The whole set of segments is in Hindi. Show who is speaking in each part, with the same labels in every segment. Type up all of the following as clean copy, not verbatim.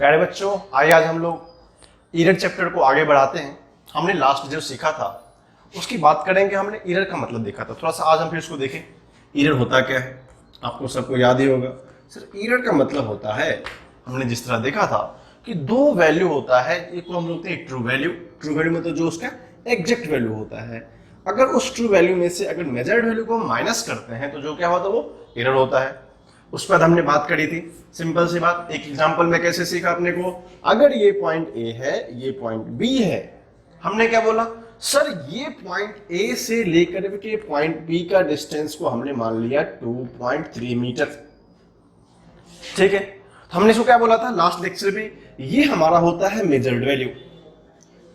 Speaker 1: प्यारे बच्चों, आइए आज हम लोग एरर चैप्टर को आगे बढ़ाते हैं। हमने लास्ट जो सीखा था उसकी बात करेंगे। हमने एरर का मतलब देखा था, थोड़ा सा आज हम फिर उसको देखें। एरर होता क्या है, आपको सबको याद ही होगा। सर एरर का मतलब होता है, हमने जिस तरह देखा था कि दो वैल्यू होता है, एक को हम बोलते हैं ट्रू वैल्यू। ट्रू वैल्यू मतलब जो उसका एग्जैक्ट वैल्यू होता है। अगर उस ट्रू वैल्यू में से अगर मेजर्ड वैल्यू को माइनस करते हैं तो जो क्या होता है वो एरर होता है। उस पर हमने बात करी थी, सिंपल सी बात। एक एग्जांपल में कैसे सीखा अपने को, अगर ये पॉइंट ए है, ये पॉइंट बी है, हमने क्या बोला, सर ये पॉइंट ए से लेकर के पॉइंट बी का डिस्टेंस को हमने मान लिया 2.3 मीटर। ठीक है, तो हमने इसको क्या बोला था लास्ट लेक्चर में, ये हमारा होता है मेजर्ड वैल्यू।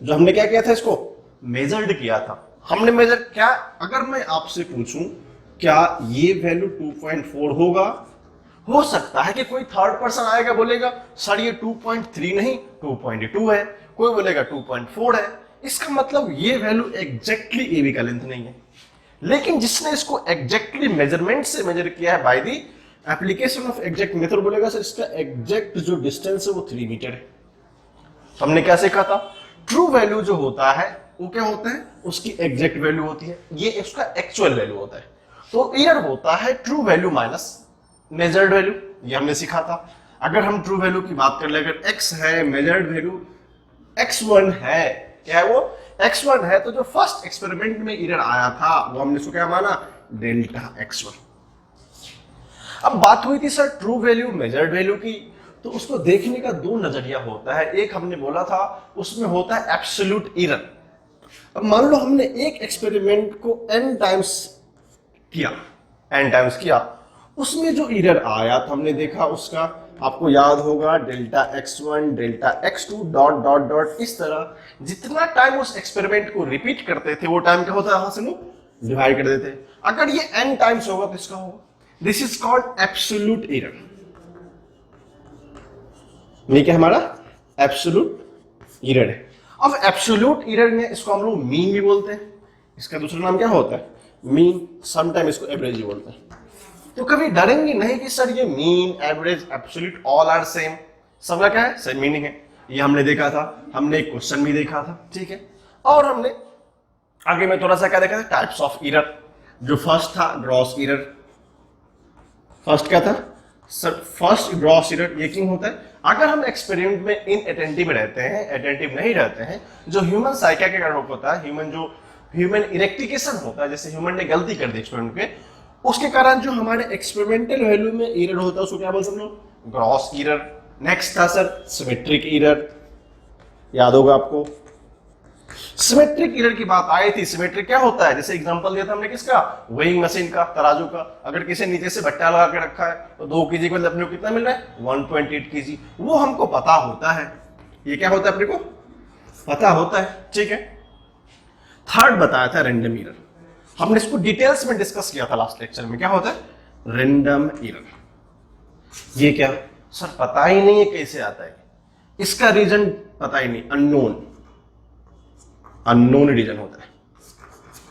Speaker 1: जो हमने क्या किया था, इसको मेजर्ड किया था हमने। मेजर क्या, अगर मैं आपसे पूछूं क्या ये वैल्यू 2.4 होगा, हो सकता है कि कोई थर्ड पर्सन आएगा बोलेगा सर ये 2.3 नहीं 2.2 है, कोई बोलेगा 2.4 है। इसका मतलब ये वैल्यू एग्जैक्टली ए बी का लेंथ नहीं है। लेकिन जिसने इसको एग्जैक्टली मेजरमेंट से मेजर किया है by the application of exact method, बोलेगा सर इसका एग्जैक्ट जो डिस्टेंस है वो 3 मीटर है। तो हमने क्या सीखा था, ट्रू वैल्यू जो होता है वो क्या होता है, उसकी एग्जैक्ट वैल्यू होती है, ये उसका एक्चुअल वैल्यू होता है। तो एरर होता है true value minus measured value, ये हमने सीखा था। अगर हम ट्रू वैल्यू की बात कर ले, अगर x है, मेजर्ड वैल्यू x1 है, क्या है वो x1 है, तो जो फर्स्ट एक्सपेरिमेंट में एरर आया था वो हमने इसको क्या माना, डेल्टा x1। अब बात हुई थी sir true value measured value की, तो उसको देखने का दो नजरिया होता है। एक हमने बोला था उसमें होता है एब्सोल्यूट एरर। अब मान लो हमने एक एक्सपेरिमेंट को n टाइम्स किया, उसमें जो एरर आया था हमने देखा उसका, आपको याद होगा delta x1 delta x2 dot dot dot, इस तरह जितना टाइम उस एक्सपेरिमेंट को रिपीट करते थे वो टाइम क्या होता है, वहां से लोग डिवाइड कर देते। अगर ये n टाइम्स होगा तो इसका होगा, this is called absolute error. ये क्या हमारा एब्सोल्यूट एरर है। अब एब्सोल्यूट एरर में इसको हम लोग मीन भी बोलते हैं, इसका दूसरा नाम क्या होता है मीन, समटाइम इसको एवरेज भी बोलते हैं। तो कभी डरेंगे नहीं कि सर ये mean average absolute all are same, सबका क्या है सेम मीनिंग है। ये हमने देखा था, हमने एक क्वेश्चन भी देखा था, ठीक है। और हमने आगे में थोड़ा सा क्या देखा था, टाइप्स ऑफ एरर। जो फर्स्ट था ग्रॉस एरर, फर्स्ट क्या था सर, फर्स्ट ग्रॉस एरर। ये क्यों होता है, अगर हम एक्सपेरिमेंट में इनअटेंटिव रहते हैं, अटेंटिव नहीं रहते हैं, जो ह्यूमन साइकिया के कारण होता है, ह्यूमन इरेक्टिकेशन होता है, जैसे ह्यूमन ने गलती कर दी एक्सपेरिमेंट में, उसके कारण जो हमारे एक्सपेरिमेंटल वैल्यू में एरर होता है उसको क्या बोलते हैं, ग्रॉस एरर। नेक्स्ट था सर सिमेट्रिक एरर, याद होगा आपको। सिमेट्रिक एरर की बात आई थी। सिमेट्रिक क्या होता है, जैसे एग्जांपल दिया था हमने किसका, वेइंग मशीन का, तराजू का। अगर किसी नीचे से बट्टा लगा के रखा है तो 2 केजी को अपने को कितना मिल रहा है, 1.8 केजी, वो हमको पता होता है। ये क्या होता है अपने को पता होता है, ठीक है। थर्ड बताया था रैंडम एरर, हमने इसको डिटेल्स में डिस्कस किया था लास्ट लेक्चर में। क्या होता है रैंडम एरर। ये क्या सर पता ही नहीं है कैसे आता है, इसका रीजन पता ही नहीं, अननोन रीजन होता है।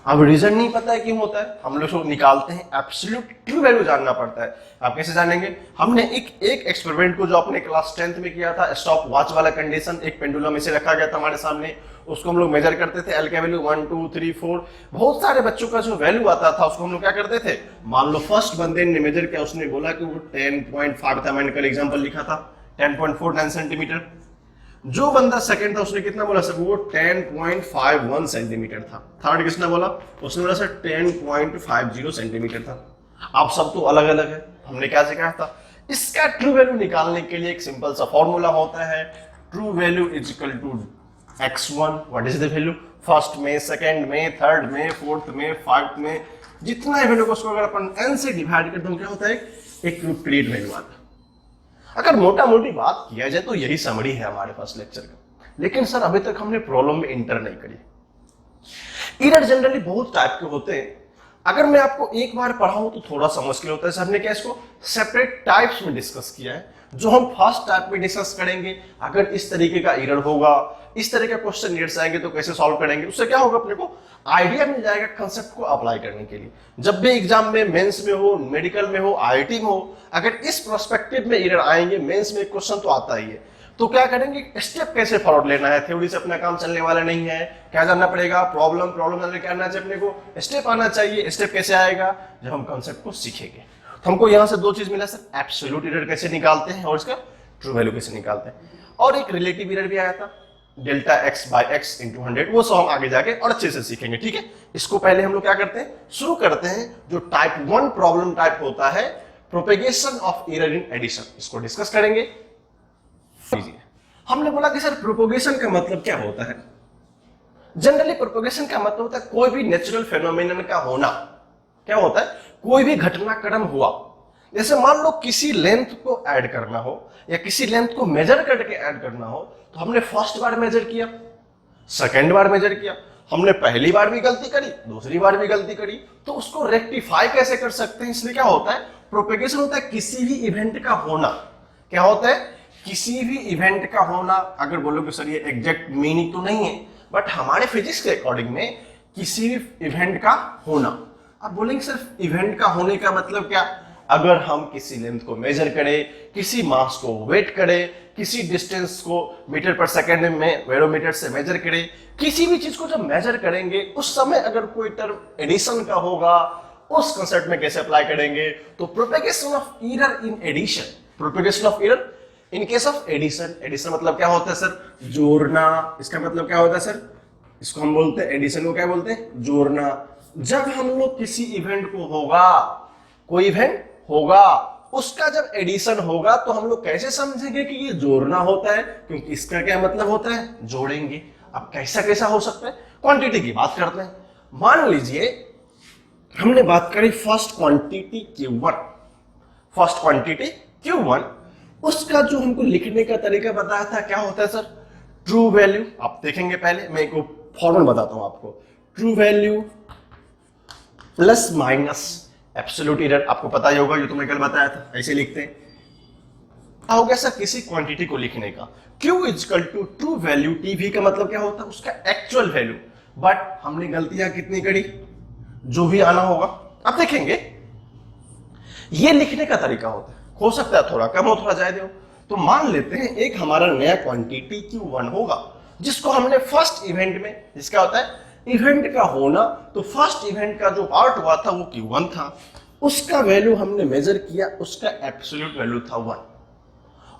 Speaker 1: अब रीजन नहीं पता है क्यों होता है, हम लोग निकालते हैं, एब्सोल्यूट ट्रू वैल्यू जानना पड़ता है। आप कैसे जानेंगे, हमने एक एक्सपेरिमेंट को जो अपने क्लास 10th में किया था, स्टॉप वॉच वाला कंडीशन, एक पेंडुलम इसे रखा गया था हमारे सामने, उसको हम लोग मेजर करते थे, एल का वैल्यू 1 2 3 4, बहुत सारे बच्चों का जो वैल्यू आता था उसको हम लोग क्या करते थे, मान लो फर्स्ट बंदे ने मेजर किया, उसने बोला कि वो 10.5 था, मैंने कल एग्जांपल लिखा था 10.49 सेंटीमीटर। जो बंदा सेकंड था उसने कितना बोला सर, वो 10.51 सेंटीमीटर था। थर्ड किसने बोला, उसने बोला सर 10.50 सेंटीमीटर था। आप सब तो अलग अलग है। हमने क्या सिखाया था, इसका ट्रू वैल्यू निकालने के लिए एक सिंपल सा फॉर्मूला होता है, true value is equal to x1, what is the value, first में, सेकंड में, थर्ड में, फोर्थ में, फाइव्थ में, जितना वैल्यू को उसको अगर अपन n से डिवाइड करते हैं क्या होता है, एक क्रिएट वैल्यू आता है। अगर मोटा मोटी बात किया जाए तो यही समरी है हमारे पास लेक्चर का। लेकिन सर अभी तक हमने प्रॉब्लम में इंटर नहीं करी। एरर जनरली बहुत टाइप के होते हैं, अगर मैं आपको एक बार पढ़ाऊं तो थोड़ा सा मुश्किल होता है। सर हमने क्या इसको सेपरेट टाइप्स में डिस्कस किया है, जो हम फर्स्ट टाइप में डिस्कस करेंगे। अगर इस तरीके का एरर होगा, इस तरह का क्वेश्चन एरर्स आएंगे तो कैसे सॉल्व करेंगे, उससे क्या होगा अपने को आइडिया मिल जाएगा कंसेप्ट को अप्लाई करने के लिए। जब भी एग्जाम में, मेंस में हो, मेडिकल में हो, आईआईटी में हो, अगर इस प्रोस्पेक्टिव में एरर आएंगे, मेंस में क्वेश्चन तो आता ही है, तो क्या करेंगे, स्टेप कैसे फॉरवर्ड लेना है, थ्योरी से अपना काम चलने वाला नहीं है, क्या जानना पड़ेगा, प्रॉब्लम जानने क्या आना चाहिए अपने को, स्टेप आना चाहिए। स्टेप कैसे आएगा, जब हम कॉन्सेप्ट को सीखेंगे। तो हमको यहां से दो चीज मिला सर, एब्सोल्यूट एरर कैसे निकालते हैं और इसका ट्रू वैल्यू कैसे निकालते हैं, और एक रिलेटिव एरर भी आया था delta x by x into 100, वो सब हम आगे जाके और अच्छे से सीखेंगे, ठीक है। इसको पहले हम लोग क्या करते हैं, शुरू करते हैं जो टाइप 1 प्रॉब्लम टाइप होता है, propagation of error in addition, इसको डिस्कस करेंगे। हमने बोला कि सर प्रोपोगेशन का मतलब क्या होता है। जनरली प्रोपोगेशन का मतलब होता है कोई भी नेचुरल फेनोमेनन का होना। क्या होता है, कोई भी घटनाक्रम हुआ, जैसे मान लो किसी लेंथ को ऐड करना हो या किसी लेंथ को मेजर करके ऐड करना हो, तो हमने फर्स्ट बार मेजर किया, सेकेंड बार मेजर किया, हमने पहली बार भी गलती करी, दूसरी बार भी गलती करी, तो उसको रेक्टिफाई कैसे कर सकते हैं। इसलिए क्या होता है, प्रोपेगेशन होता है किसी भी इवेंट का होना। क्या होता है, किसी भी इवेंट का होना। अगर बोलोगे सर ये एग्जैक्ट मीनिंग तो नहीं है, बट हमारे फिजिक्स के अकॉर्डिंग में किसी भी इवेंट का होना। अब बोलेंगे सर इवेंट का होने का मतलब क्या, अगर हम किसी लेंथ को मेजर करें, किसी मास को वेट करें, किसी डिस्टेंस को मीटर पर सेकेंड में वेरोमीटर से मेजर करें, किसी भी चीज को जब मेजर करेंगे उस समय अगर कोई टर्म एडिशन का होगा, उस कंसेप्ट में कैसे अप्लाई करेंगे, तो propagation of error in addition, propagation of error in case of addition. Addition मतलब क्या होता है सर, जोड़ना। इसका मतलब क्या होता है सर, इसको हम बोलते हैं एडिशन को क्या बोलते हैं, जोड़ना। जब हम लोग किसी इवेंट को होगा, कोई इवेंट होगा, उसका जब एडिशन होगा तो हम लोग कैसे समझेंगे कि ये जोड़ना होता है, क्योंकि इसका क्या मतलब होता है, जोड़ेंगे। अब कैसा कैसा हो सकता है, क्वांटिटी की बात करते हैं। मान लीजिए हमने बात करी first quantity Q1, first quantity Q1, उसका जो हमको लिखने का तरीका बताया था क्या होता है सर, ट्रू वैल्यू। आप देखेंगे, पहले मैं एक फॉर्मूला बताता हूं आपको, true value plus minus absolute error. आपको पता ही होगा, ये तो मैं कल बताया था, ऐसे लिखते हैं। हो गया सर किसी क्वांटिटी को लिखने का, Q is equal to true value, TV का मतलब क्या होता है, उसका एक्चुअल वैल्यू। बट हमने गलतियां कितनी करी, जो भी आना होगा। अब देखेंगे ये लिखने का तरीका होता है, हो सकता है थोड़ा कम हो थोड़ा ज्यादा हो। तो मान लेते हैं एक हमारा नया क्वांटिटी Q1 होगा, जिसको हमने फर्स्ट इवेंट में, जिसका होता है इवेंट का होना, तो फर्स्ट इवेंट का जो पार्ट हुआ था वो Q1 था, उसका वैल्यू हमने मेजर किया, उसका एब्सोल्यूट वैल्यू था 1,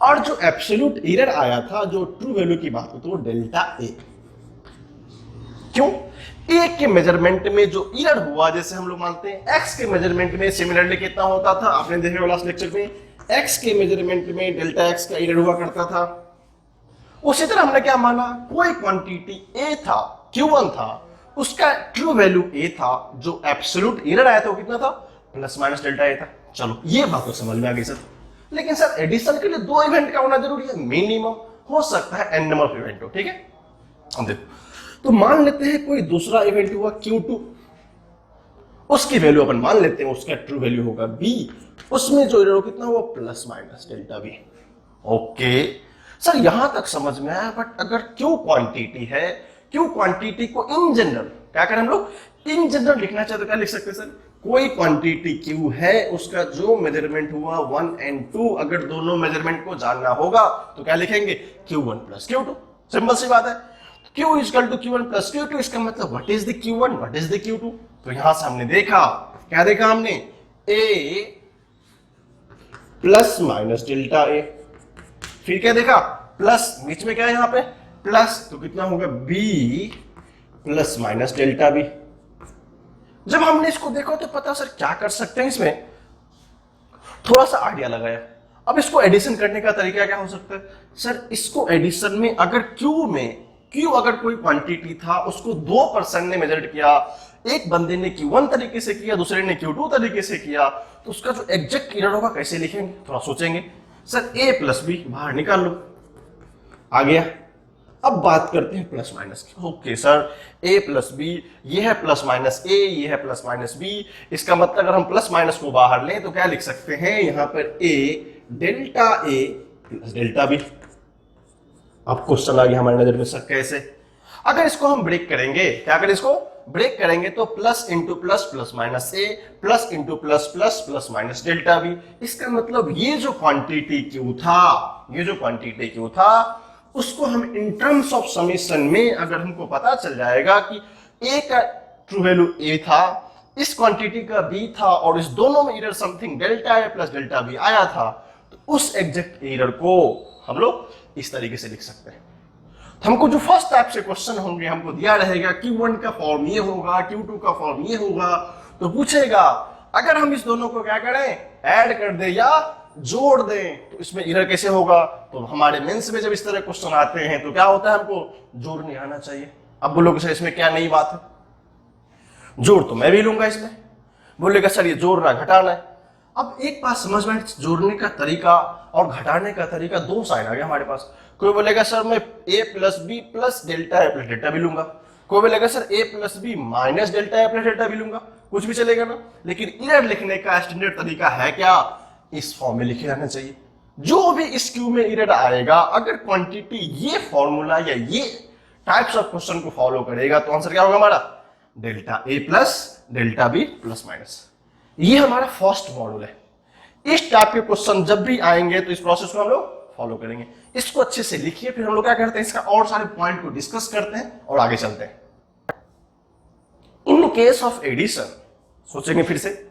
Speaker 1: और जो एब्सोल्यूट एरर आया था, जो ट्रू वैल्यू की बात होती है, वो डेल्टा ए। क्यों, ए के मेजरमेंट में जो एरर हुआ, जैसे हम लोग मानते हैं एक्स के मेजरमेंट में सिमिलरली कितना होता था, आपने देखा लास्ट लेक्चर में, एक्स के मेजरमेंट में डेल्टा एक्स का एरर हुआ करता था। उसी तरह हमने क्या माना, कोई क्वांटिटी ए था, Q1 था, उसका ट्रू वैल्यू ए था, जो एब्सोल्यूट एरर आया था वो कितना था, प्लस माइनस डेल्टा ए था। चलो ये बात तो समझ में आ गई सर। लेकिन सर एडिशन के लिए 2 इवेंट का होना जरूरी है, मिनिमम हो सकता है n नंबर ऑफ इवेंट हो, ठीक है। अब देखो, तो मान लेते हैं कोई दूसरा इवेंट हुआ Q2, उसकी वैल्यू अपन मान लेते हैं उसका ट्रू वैल्यू होगा B, उसमें जो एरर कितना हुआ, plus minus delta B। Okay sir, यहां तक समझ में आया। बट अगर Q क्वांटिटी है, Q क्वांटिटी को इन जनरल क्या करें हम लोग, इन जनरल लिखना चाहते तो क्या लिख सकते हैं सर, कोई क्वांटिटी Q है, उसका जो मेजरमेंट हुआ 1 और 2, अगर दोनों मेजरमेंट को जानना होगा तो क्या लिखेंगे, Q1 प्लस Q2। सिंपल सी बात है, Q equal to Q1 plus Q2, इसका मतलब what is the Q1, what is the Q2। तो यहां से हमने देखा, क्या देखा हमने, A plus minus delta A, फिर क्या देखा, प्लस, बीच में क्या है यहां पे प्लस, तो कितना होगा B plus minus delta B। जब हमने इसको देखा तो पता सर क्या कर सकते हैं, इसमें थोड़ा सा आइडिया लगाया। अब इसको एडिशन करने का तरीका क्या हो सकता है सर, इसको एडिशन में अगर Q अगर कोई क्वांटिटी था, उसको 2 पर्सन ने मेजर किया, एक बंदे ने Q1 तरीके से किया, दूसरे ने Q2 तरीके से किया, तो उसका जो एग्जैक्ट एरर होगा कैसे लिखेंगे, थोड़ा सोचेंगे। सर A प्लस B बाहर निकाल लो, आ गया। अब बात करते हैं प्लस माइनस की। Okay sir, A plus B, ये है प्लस माइनस A, ये है प्लस माइनस B, इसका मतलब अगर हम प्लस माइनस को बाहर लें तो क्या लिख सकते हैं, यहां पर A delta A plus delta B। अब क्वेश्चन आ गया हमारे नजर में सर, कैसे, अगर इसको हम ब्रेक करेंगे, क्या करें, इसको ब्रेक करेंगे तो plus into plus plus minus A, plus into plus plus plus minus delta B. इसका मतलब ये जो क्वांटिटी क्यू था, ये जो क्वांटिटी क्यू था, उसको हम इन टर्म्स ऑफ समेशन में अगर हमको पता चल जाएगा कि ए का ट्रू वैल्यू ए था, इस क्वांटिटी का बी था, और इस दोनों में error something delta A plus delta B आया था, तो उस एग्जैक्ट एरर को हम लोग इस तरीके से लिख सकते हैं। तो हमको जो फर्स्ट टाइप से क्वेश्चन होंगे, हमको दिया रहेगा Q1 का फॉर्म ये होगा, Q2 का फॉर्म ये होगा, तो पूछेगा अगर हम इस दोनों को क्या करें, ऐड कर दे या जोड़ दें, तो इसमें एरर कैसे होगा। तो हमारे मेंस में जब इस तरह क्वेश्चन आते हैं तो क्या होता है, हमको जोड़ नहीं आना चाहिए। अब बोलोगे सर इसमें क्या नई बात है, जोड़ तो मैं भी लूंगा इसमें। बोलेगा सर ये जोड़ना घटाना है। अब एक बात समझ में, जोड़ने का तरीका और घटाने का तरीका, दो साइन आ गया हमारे पास। कोई बोलेगा सर मैं a plus B plus delta A plus delta भी लूंगा, कोई बोलेगा sir a plus B minus delta A plus delta भी लूंगा, कुछ भी चलेगा ना। लेकिन एरर लिखने का स्टैंडर्ड तरीका है क्या, इस फॉर्म में लिखे रहना चाहिए। जो भी इस क्यू में एरर आएगा, अगर क्वांटिटी ये फॉर्मूला या ये टाइप्स ऑफ क्वेश्चन को फॉलो करेगा, तो आंसर क्या होगा हमारा, delta A plus delta B plus minus. ये हमारा फर्स्ट मॉड्यूल है। इस टाइप के क्वेश्चन जब भी आएंगे तो इस प्रोसेस को हम लोग फॉलो करेंगे। इसको अच्छे से लिखिए, फिर हम लोग क्या करते हैं, इसका और सारे पॉइंट को डिस्कस करते हैं और आगे चलते हैं। इन केस ऑफ एडिशन, सोचेंगे फिर से,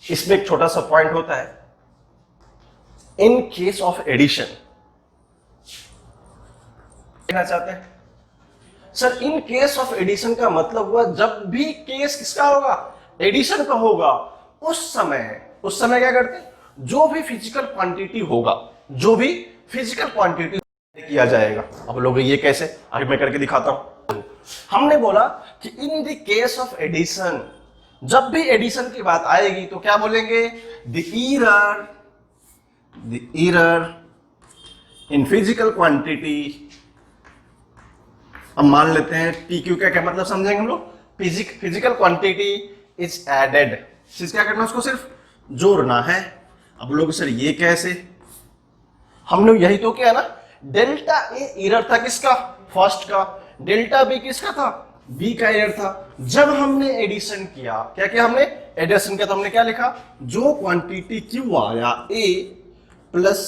Speaker 1: इसमें एक छोटा सा पॉइंट होता है, इन केस ऑफ एडिशन कहना चाहते हैं sir, in case of addition का मतलब हुआ जब भी केस किसका होगा, एडिशन का होगा, उस समय क्या करते हैं, जो भी फिजिकल क्वांटिटी होगा, जो भी फिजिकल क्वांटिटी किया जाएगा। अब लोग ये कैसे, आगे मैं करके दिखाता हूं। हमने बोला कि in the case of addition, जब भी एडिशन की बात आएगी तो क्या बोलेंगे, the error in physical quantity. अब मान लेते हैं पी क्यू का क्या मतलब समझेंगे हम लोग, फिजिकल क्वांटिटी इज एडेड, क्या करना है, उसको सिर्फ जोड़ना है। अब लोग सर ये कैसे, हमने यही तो किया ना, डेल्टा ए एरर था किसका, फर्स्ट का, डेल्टा बी किसका था, बी का एरर था। जब हमने एडिशन किया, क्या किया हमने, एडिशन किया, तो हमने क्या लिखा, जो क्वांटिटी क्यू आया ए प्लस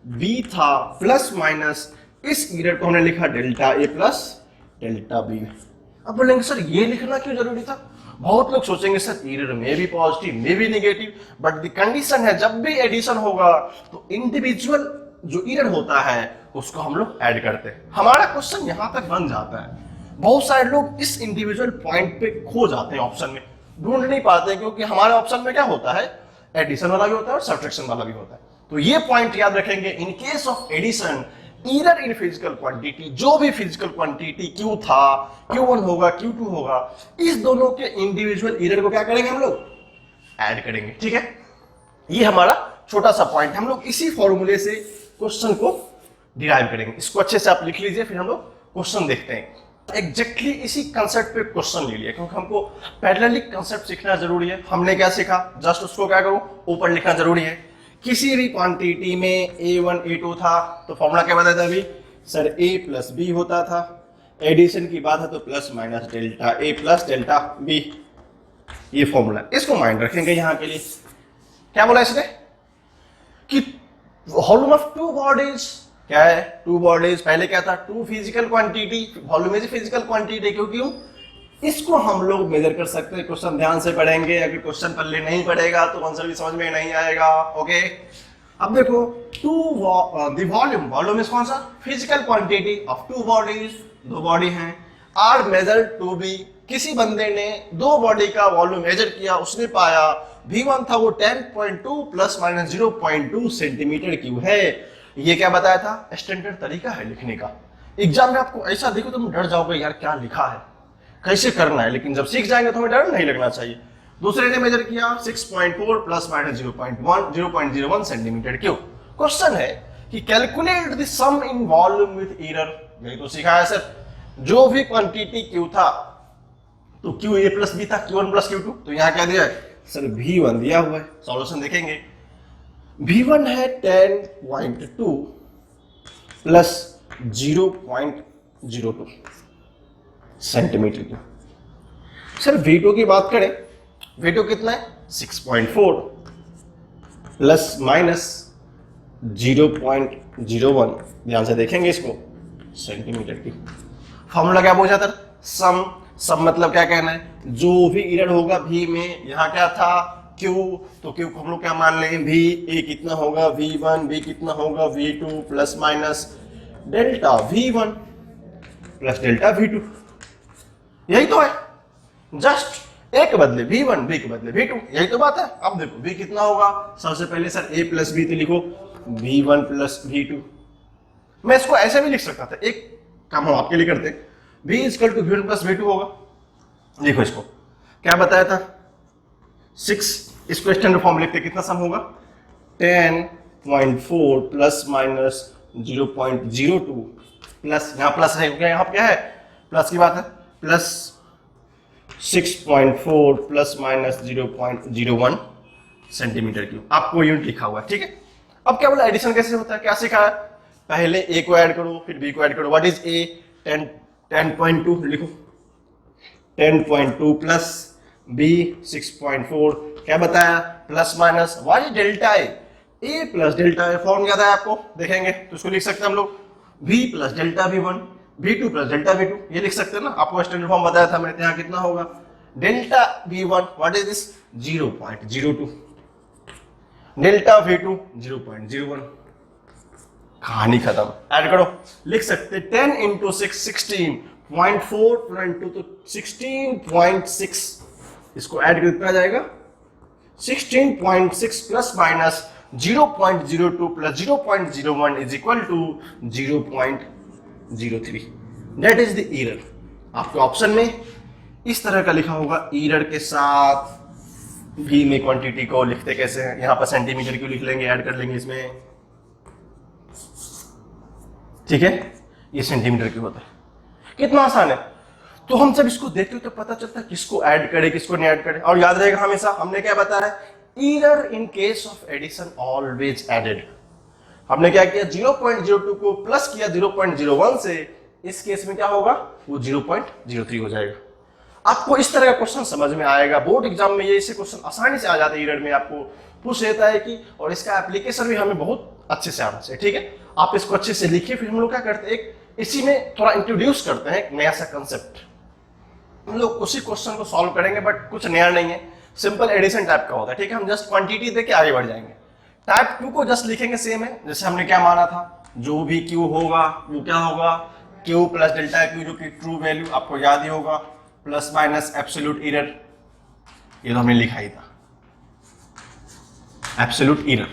Speaker 1: बी था प्लस माइनस, इस एरर को हमने लिखा delta A plus delta B. अब बोलेंगे सर ये लिखना क्यों जरूरी था। बहुत लोग सोचेंगे सर एरर में भी पॉजिटिव में भी नेगेटिव, बट द कंडीशन है जब भी एडिशन होगा तो इंडिविजुअल जो एरर होता है उसको हम लोग ऐड करते हैं। हमारा क्वेश्चन यहां तक बन जाता है। बहुत सारे लोग इस इंडिविजुअल पॉइंट पे खो जाते हैं, ऑप्शन में ढूंढ नहीं पाते, क्योंकि हमारे ऑप्शन में क्या होता है, एडिशन वाला भी होता है और सब्ट्रैक्शन वाला भी होता है। तो ये पॉइंट याद रखेंगे, in case of addition error in physical quantity, जो भी फिजिकल क्वांटिटी क्यू था, Q1 होगा Q2 होगा, इस दोनों के इंडिविजुअल एरर को क्या करेंगे हम लोग, ऐड करेंगे। ठीक है, ये हमारा छोटा सा पॉइंट, हम लोग इसी फॉर्मूले से क्वेश्चन को डिराइव करेंगे। इसको अच्छे से आप लिख लीजिए, फिर हम लोग क्वेश्चन देखते हैं। एग्जैक्टली इसी कंसेप्ट पे क्वेश्चन ले लिया, क्योंकि हमको पैरेललिक कंसेप्ट सीखना जरूरी है। हमने क्या सीखा, जस्ट उसको क्या करूं, ऊपर लिखना जरूरी है। किसी भी क्वांटिटी में A1 A2 था तो फॉर्मूला क्या बताया था अभी, सर A प्लस बी होता था। एडिशन की बात है तो plus minus delta A plus delta B, ये फॉर्मूला, इसको माइंड रखेंगे यहाँ के लिए। क्या बोला इसने कि वॉल्यूम ऑफ टू बॉडीज, क्या है, टू बॉडीज। पहले क्या था, two physical quantity, volume is physical quantity, क्यों इसको हम लोग मेजर कर सकते हैं। क्वेश्चन ध्यान से पढ़ेंगे, अगर क्वेश्चन पढ़ने नहीं पड़ेगा तो आंसर भी समझ में नहीं आएगा। ओके, अब देखो, वॉल्यूम इज कौन सा, physical quantity of two bodies, दो बॉडी हैं, आर मेजर टू बी। किसी बंदे ने दो बॉडी का वॉल्यूम मेजर किया, उसने पाया V1 था वो 10.2 प्लस माइनस 0.2 सेंटीमीटर क्यूब है। ये क्या बताया था, स्टैंडर्ड तरीका है लिखने का। एग्जाम में आपको ऐसा देखो तुम डर जाओगे, यार क्या लिखा है, कैसे करना है, लेकिन जब सीख जाएंगे तो हमें डर नहीं लगना चाहिए। दूसरे ने मेजर किया 6.4 plus minus 0.1 centimetre cube. Question है कि calculate the sum in volume with error. यही तो सीखा है सर, जो भी क्वांटिटी क्यू था तो क्यू ए प्लस बी था, Q1 प्लस Q2, तो यहाँ क्या दिया है सर, V1 दिया हुआ है। सॉल्यूशन देखेंगे, V1 है 10.2 plus 0.02 centimetre cube. Sir V2 की बात करें, V2 कितना है 6.4 प्लस माइनस 0.01, ध्यान से देखेंगे इसको, सेंटीमीटर की फॉर्मूला क्या पूछा था, सम। सम मतलब क्या कहना है, जो भी एरर होगा V में, यहाँ क्या था Q, तो Q को हम लोग क्या मान लें V, A कितना होगा V1, B कितना होगा V2 plus minus delta V1 plus delta V2, यही तो है, जस्ट ए के बदले V1, B के बदले V2, यही तो बात है। अब देखो V कितना होगा, सबसे पहले सर A प्लस B, तो लिखो V1 प्लस V2। मैं इसको ऐसे भी लिख सकता था, एक काम हम आपके लिए करते, V equal to V1 plus V2 होगा। देखो इसको क्या बताया था 6, इसको स्टैंडर्ड फॉर्म लिखते, कितना सम होगा 10.4 प्लस माइनस 0.02 प्लस, यहाँ प्लस है क्या, यहाँ क्या है प्लस की बात है, plus 6.4 plus minus 0.01 centimetre cube, आपको यूनिट लिखा हुआ है, ठीक है। अब क्या बोला एडिशन कैसे होता है, क्या सीखा है, पहले A को ऐड करो फिर B को ऐड करो। व्हाट इज A, 10.2 लिखो, 10.2 प्लस B 6.4, क्या बताया plus minus, what is delta A plus delta A, form याद है आपको, देखेंगे तो इसको लिख सकते हैं हम लोग V plus delta V1, V2 plus delta V2, ये लिख सकते हैं ना, आपको स्टैंडर्ड फॉर्म बताया था मैंने, यहाँ कितना होगा delta V1, what is this 0.02, delta V2 0.01, कहानी खत्म। ऐड करो, लिख सकते 10 इंटू 6 16.4 इंटू तो 16.6, इसको ऐड कर कितना जाएगा 16.6 plus minus 0.02 plus 0.01 is equal to 0.03, that is the error. आपके ऑप्शन में इस तरह का लिखा होगा, एरर के साथ भी में क्वांटिटी को लिखते कैसे हैं, यहां पर सेंटीमीटर क्यों लिख लेंगे, ऐड कर लेंगे इसमें, ठीक है, ये सेंटीमीटर क्यों होता है, कितना आसान है। तो हम जब इसको देखते हो तो पता चलता है किसको ऐड करे किसको नहीं ऐड करे, और याद रहेगा हमेशा हमने क्या बताया, error in case of addition always added. हमने क्या किया 0.02 को प्लस किया 0.01 से, इस केस में क्या होगा वो 0.03 हो जाएगा। आपको इस तरह का क्वेश्चन समझ में आएगा, बोर्ड एग्जाम में ये ऐसे क्वेश्चन आसानी से आ जाते हैं, एरर में आपको पूछ लेता है कि, और इसका एप्लीकेशन भी हमें बहुत अच्छे से आना चाहिए, ठीक है। आप इसको अच्छे से लिखिए, फिर हम लोग क्या करते हैं एक इसी में थोड़ा इंट्रोड्यूस करते हैं एक नया सा कंसेप्ट, हम लोग उसी क्वेश्चन को सॉल्व करेंगे, बट कुछ नया नहीं है, सिंपल एडिशन टाइप का होता है, ठीक है। हम जस्ट क्वांटिटी देके आगे बढ़ जाएंगे। टाइप 2 को जस्ट लिखेंगे सेम है, जैसे हमने क्या माना था, जो भी क्यू होगा वो क्या होगा क्यू प्लस डेल्टा क्यू, जो कि ट्रू वैल्यू आपको याद ही होगा, प्लस माइनस एब्सोल्यूट एरर, ये तो हमने लिखा ही था एब्सोल्यूट एरर।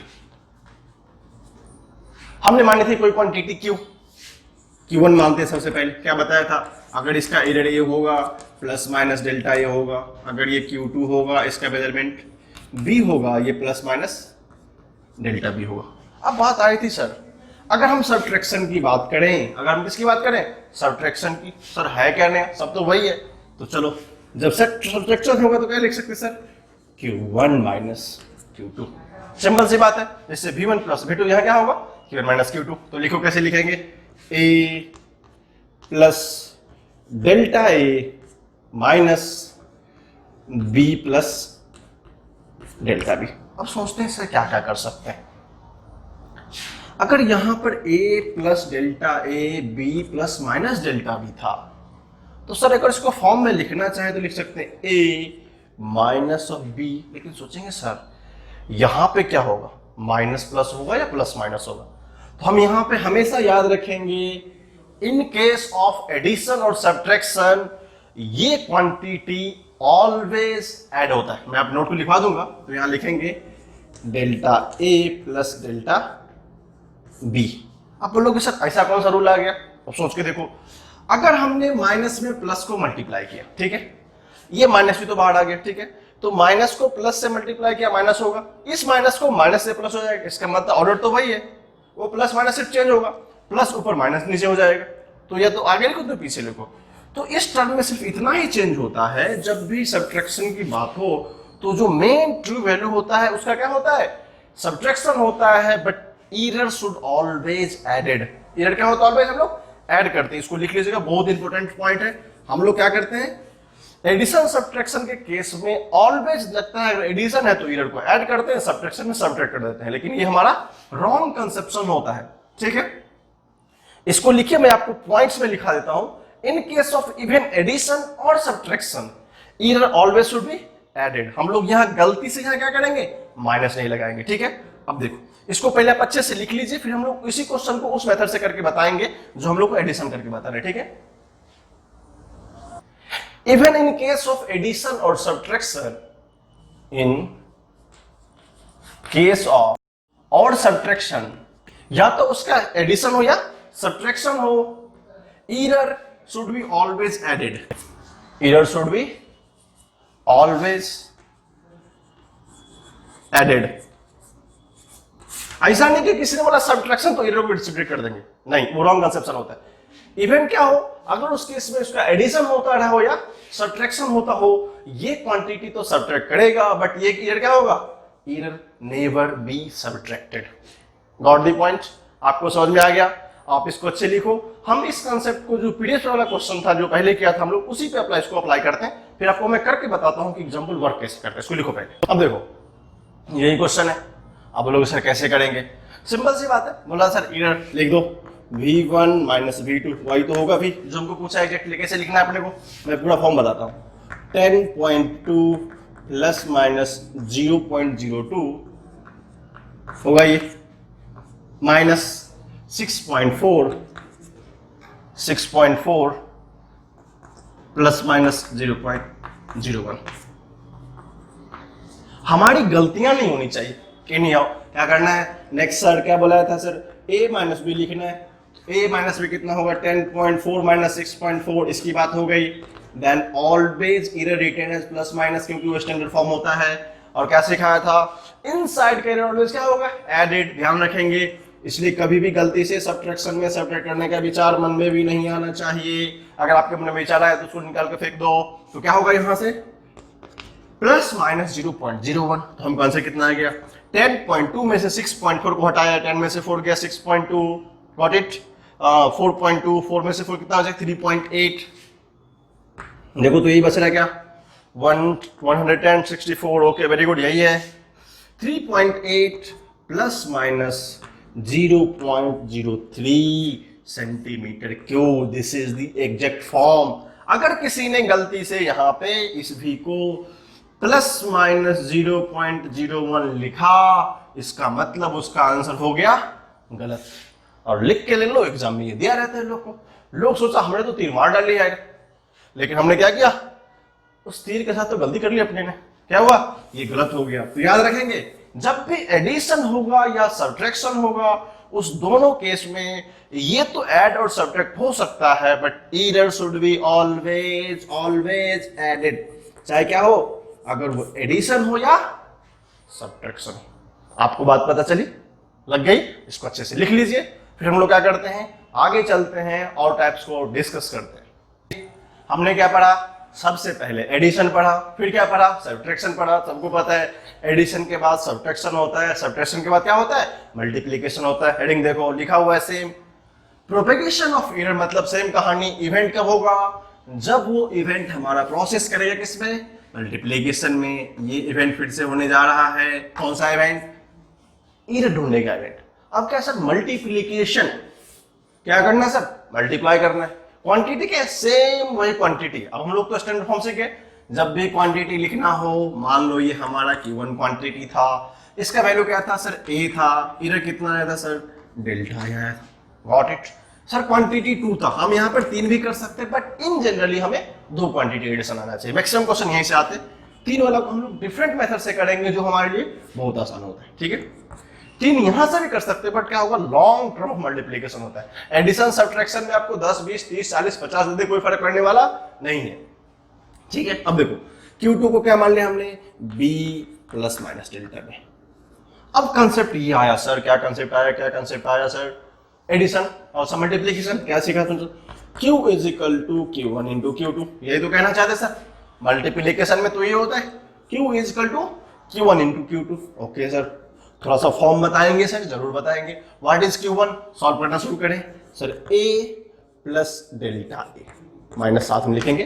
Speaker 1: हमने मानी थी कोई क्वांटिटी Q1 मानते हैं, सबसे पहले क्या बताया था, अगर इसका एरर ये होगा प्लस माइनस डेल्टा ये होगा, अगर ये Q2 होगा इसका मेजरमेंट B होगा, ये प्लस माइनस डेल्टा B होगा। अब बात आई थी सर, अगर हम सबट्रैक्शन की बात करें, अगर हम किसकी बात करें सबट्रैक्शन की, सर है क्या नया, सब तो वही है, तो चलो जब सबट्रैक्शन होगा तो क्या लिख सकते sir Q1 minus Q2, simple सी बात है। जैसे V1 प्लस V2, यहाँ क्या होगा Q1 माइनस Q2, तो लिखो कैसे लिखेंगे A plus delta A minus B plus delta B। अब सोचते हैं सर क्या क्या कर सकते हैं, अगर यहां पर A plus delta A B plus minus delta B था, तो सर अगर इसको फॉर्म में लिखना चाहे तो लिख सकते हैं A माइनस ऑफ B, लेकिन सोचेंगे सर यहां पे क्या होगा, माइनस प्लस होगा या प्लस माइनस होगा, तो हम यहां पे हमेशा याद रखेंगे इन केस ऑफ एडिशन और सब्ट्रैक्शन ये क्वांटिटी ऑलवेज ऐड होता है। मैं आप नोट को लिखवा दूंगा, तो यहां लिखेंगे delta A plus delta B। आप बोलोगे सर ऐसा कौन सा रूल आ गया, अब सोच के देखो, अगर हमने माइनस में प्लस को मल्टीप्लाई किया, ठीक है, ये माइनस भी तो बाहर आ गया, ठीक है, तो माइनस को प्लस से मल्टीप्लाई किया माइनस होगा, इस माइनस को माइनस से प्लस हो जाएगा, इसका मतलब ऑर्डर तो वही है, वो प्लस माइनस से चेंज होगा, प्लस ऊपर माइनस नीचे हो जाएगा, तो या तो आगे लिखो तो पीछे लिखो। तो इस टर्म में सिर्फ इतना ही चेंज होता है, जब भी सब्ट्रैक्शन की बात हो तो जो मेन ट्रू वैल्यू होता है उसका क्या होता है सब्ट्रैक्शन होता है, but error should always added. Error क्या होता है ऑलवेज हम लोग ऐड करते हैं, इसको लिख लीजिएगा, बहुत इंपॉर्टेंट पॉइंट है। हम लोग क्या करते हैं एडिशन सब्ट्रैक्शन के केस में ऑलवेज लगता है अगर एडिशन है तो इरर को ऐड करते हैं, सब्ट्रैक्शन में सब्ट्रैक्ट कर देते हैं, लेकिन ये हमारा रॉन्ग कंसेप्शन होता है। ठीक है, इसको लिखिए, मैं आपको पॉइंट्स में लिखा देता हूं। In case of even addition और subtraction error always should be added. हम लोग यहां गलती से यहां क्या करेंगे, माइनस नहीं लगाएंगे। ठीक है, अब देखो इसको पहले आप अच्छे से लिख लीजिए, फिर हम लोग इसी क्वेश्चन को उस मेथड से करके बताएंगे जो हम लोग को एडिशन करके बता रहे हैं। ठीक है, even in case of addition और सब्ट्रैक्शन, इन केस ऑफ और सब्ट्रैक्शन, या तो उसका एडिशन हो या सब्ट्रैक्शन हो, error should be always added. Error should be always added. ऐसा नहीं कि किसी ने बोला सब्ट्रैक्शन तो इरर को डिस्ट्रीब्यूट कर देंगे, नहीं, वो रॉन्ग कंसेप्शन होता है। इवन क्या हो, अगर उस केस में उसका एडिशन होता रहा हो या सब्ट्रैक्शन होता हो, ये क्वांटिटी तो सब्ट्रैक्ट करेगा, बट ये इरर क्या होगा, error never be subtracted. Got the point? आपको समझ में आ गया? आप इसको अच्छे लिखो। हम इस कंसेप्ट को जो पीडीएफ वाला क्वेश्चन था जो पहले किया था, हम लोग उसी पे इसको अप्लाई करते हैं, फिर आपको मैं करके बताता हूं कि एग्जांपल वर्क कैसे करते हैं। इसको लिखो पहले। अब देखो यही क्वेश्चन है, आप बोलोगे सर कैसे करेंगे? सिंपल सी बात है, बोला सर इरर लिख दो v1 माइनस v2, वही तो होगा भी जो हमको पूछा है एग्जैक्टली कैसे लिखना है अपने को। मैं पूरा फॉर्म बताता हूँ। 10.2 प्लस माइनस 0.02 होगा ये, माइनस 6.4 प्लस माइनस 0.01। हमारी गलतियां नहीं होनी चाहिए कि नहीं। आओ क्या करना है, नेक्स्ट सर क्या बोला था सर, a माइनस बी लिखना है। a माइनस बी कितना होगा, 10.4 माइनस 6.4, इसकी बात हो गई। Then always error written as plus minus, क्योंकि वो स्टैंडर्ड फॉर्म होता है। और क्या सिखाया था, इनसाइड का इरर ऑलवेज क्या होगा, एडेड, ध्यान रखेंगे। इसलिए कभी भी गलती से सब्ट्रैक्शन में सब्ट्रैक्ट करने का विचार मन में भी नहीं आना चाहिए। अगर आपके मन में विचार आया तो उसको निकाल के फेंक दो। तो क्या होगा यहां से, प्लस माइनस 0.01। तो हमको आंसर कितना आ गया, 10.2 में से 6.4 को हटाया, 10 में से 4 गया 6.2, गॉट इट। 4.2, 4 में से 4 कितना हो जाएगा, 3.8। देखो तो यही बच रहा क्या, 110, 64। ओके, वेरी गुड, यही है 3.8 plus minus 0.03 centimetre cube. This is the exact form. अगर किसी ने गलती से यहां पे इस v को प्लस माइनस 0.01 लिखा, इसका मतलब उसका आंसर हो गया गलत। और लिख के ले लो, एग्जाम में ये दिया रहता है लोग को। लोग सोचा हमने तो तीर मार डाली है, लेकिन हमने क्या किया, उस तीर के साथ तो गलती कर ली अपने ने। क्या हुआ, ये गलत हो गया। तो याद रखेंगे, जब भी एडिशन होगा या सब्ट्रैक्शन होगा, उस दोनों केस में ये तो ऐड और सब्ट्रैक्ट हो सकता है, but error should be always always added, चाहे क्या हो, अगर वो एडिशन हो या सब्ट्रैक्शन। आपको बात पता चली, लग गई? इसको अच्छे से लिख लीजिए। फिर हम लोग क्या करते हैं, आगे चलते हैं और टाइप्स को डिस्कस करते हैं। हमने क्या पढ़ा, सबसे पहले एडिशन पढ़ा, फिर क्या पढ़ा, सब्ट्रैक्शन पढ़ा। सबको पता है एडिशन के बाद सब्ट्रैक्शन होता है, सब्ट्रैक्शन के बाद क्या होता है, मल्टीप्लिकेशन होता है। हेडिंग देखो लिखा हुआ है सेम। प्रोपेगेशन ऑफ एरर मतलब सेम कहानी। इवेंट कब होगा, जब वो इवेंट हमारा प्रोसेस करेगा किसमें, मल्टीप्लिकेशन में। ये इवेंट फिर से होने जा रहा है, कौन सा इवेंट, इरर ढूंढने का इवेंट। अब क्या सर, मल्टीप्लिकेशन क्या करना सर, मल्टीप्लाई करना है। क्वांटिटी के सेम वही क्वांटिटी। अब हम लोग तो स्टैंडर्ड फॉर्म से के, जब भी क्वांटिटी लिखना हो, मान लो ये हमारा Q1 क्वांटिटी था, इसका वैल्यू क्या था सर, A था। इरर कितना आया था सर, डेल्टा आया था। Got it. सर क्वांटिटी 2 था, हम यहाँ पर 3 भी कर सकते हैं, बट इन जनरली हमें 2 क्वांटिटी एडिशन आना चाहिए। मैक्सिमम क्वेश्चन यहीं से आते हैं। 3 वाला को हम लोग डिफरेंट मेथड से करेंगे, जो हमारे लिए बहुत आसान होता है। ठीक है, 3 यहां से भी कर सकते हैं, बट क्या होगा, लॉन्ग टर्म ऑफ मल्टीप्लिकेशन होता है। एडिशन सब्ट्रैक्शन में आपको 10, 20, 30, 40, 50 दे दे, कोई फर्क पड़ने वाला नहीं है। ठीक है, अब देखो Q2 को क्या मान लिया हमने, B प्लस माइनस डेल्टा में। अब कंसेप्ट ये आया सर, क्या कंसेप्ट आया सर, एडिशन और सब मल्टीप्लिकेशन। क्या सीखा तुमसे, Q is equal to Q1 into Q2, यही तो कहना चाहते सर। मल्टीप्लिकेशन में तो ये होता है, Q is equal to Q1 into Q2। Okay sir, थोड़ा सा फॉर्म बताएंगे सर, जरूर बताएंगे। व्हाट इज Q1, सॉल्व करना शुरू करें sir. A plus delta A minus साथ में लिखेंगे।